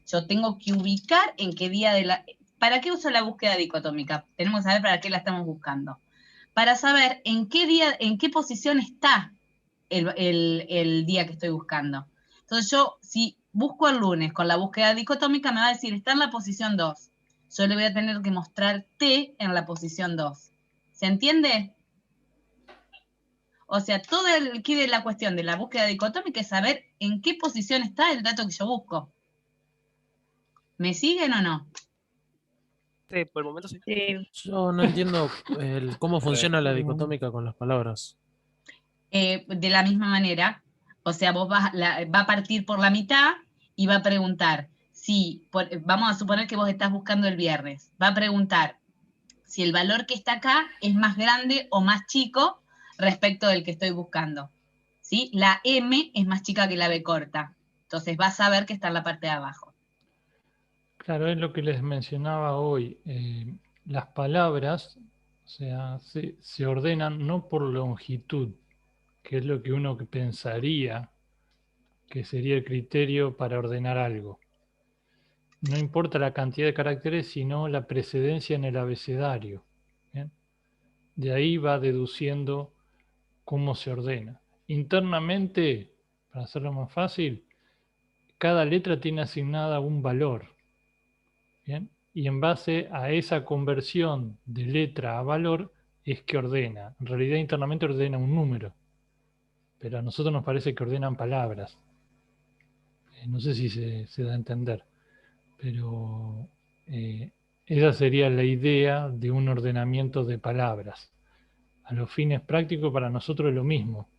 Yo tengo que ubicar en qué día de la... ¿Para qué uso la búsqueda dicotómica? Tenemos que saber para qué la estamos buscando. Para saber en qué día, en qué posición está el día que estoy buscando. Entonces yo, si busco el lunes con la búsqueda dicotómica, me va a decir, está en la posición 2. Yo le voy a tener que mostrar T en la posición 2. ¿Se entiende? O sea, todo el key de la cuestión de la búsqueda dicotómica es saber en qué posición está el dato que yo busco. ¿Me siguen o no?
Sí, por el momento sí.
Yo no entiendo cómo funciona la dicotómica con las palabras.
De la misma manera, o sea, vos va a partir por la mitad y va a preguntar si, vamos a suponer que vos estás buscando el viernes, va a preguntar si el valor que está acá es más grande o más chico respecto del que estoy buscando, ¿sí? La M es más chica que la B corta, entonces vas a ver que está en la parte de abajo.
Claro, es lo que les mencionaba hoy. Las palabras, o sea, se ordenan no por longitud, que es lo que uno pensaría que sería el criterio para ordenar algo. No importa la cantidad de caracteres, sino la precedencia en el abecedario. ¿Bien? De ahí va deduciendo cómo se ordena. Internamente, para hacerlo más fácil, cada letra tiene asignada un valor. ¿Bien? Y en base a esa conversión de letra a valor es que ordena. En realidad internamente ordena un número, pero a nosotros nos parece que ordenan palabras. No sé si se da a entender, pero esa sería la idea de un ordenamiento de palabras. A los fines prácticos para nosotros es lo mismo,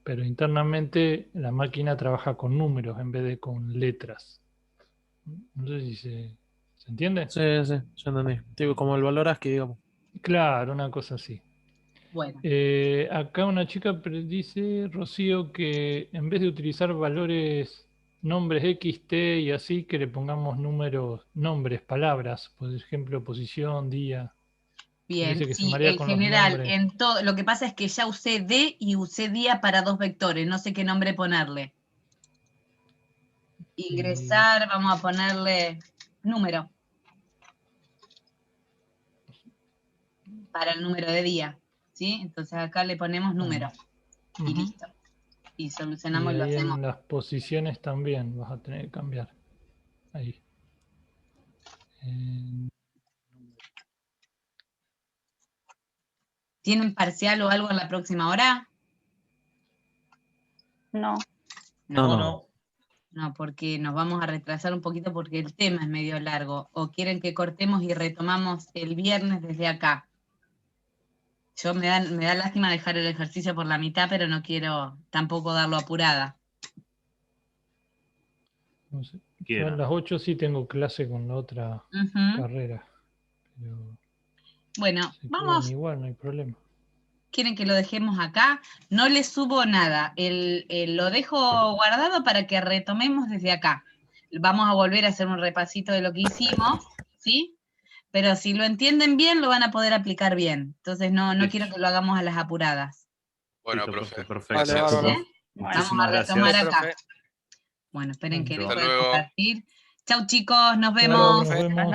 pero internamente la máquina trabaja con números en vez de con letras. No sé si se entiende.
Sí, sí, ya entendí. Tipo, como el valor ASCII, digamos.
Claro, una cosa así.
Bueno.
Acá una chica dice, Rocío, que en vez de utilizar valores, nombres X, T y así, que le pongamos números, nombres, palabras, por ejemplo, posición, día.
Bien,
Dice que
sí,
sumaría
en
con los
general,
nombres.
en todo, lo que pasa es que ya usé D y usé día para 2 vectores, no sé qué nombre ponerle. Ingresar, vamos a ponerle número. Para el número de día, ¿sí? Entonces acá le ponemos número. Y listo. Y solucionamos
Y
y lo
ahí
hacemos.
en las posiciones también vas a tener que cambiar. Ahí.
¿Tienen parcial o algo en la próxima hora?
No.
No.
No, porque nos vamos a retrasar un poquito porque el tema es medio largo. ¿O quieren que cortemos y retomamos el viernes desde acá? Yo me da lástima dejar el ejercicio por la mitad, pero no quiero tampoco darlo apurada.
No sé. Yo a las 8 sí tengo clase con la otra carrera. Pero
bueno,
se
vamos.
quedan igual, no hay problema.
¿Quieren que lo dejemos acá? No le subo nada. Lo dejo guardado para que retomemos desde acá. Vamos a volver a hacer un repasito de lo que hicimos, ¿sí? Pero si lo entienden bien, lo van a poder aplicar bien. Entonces no quiero que lo hagamos a las apuradas.
Bueno,
Listo,
profe.
perfecto.
Gracias.
¿Eh? Vamos a retomar
gracias.
acá. Bueno, esperen que
Hasta
dejo de
luego.
compartir. Chau chicos, nos
Chao,
vemos.
nos vemos.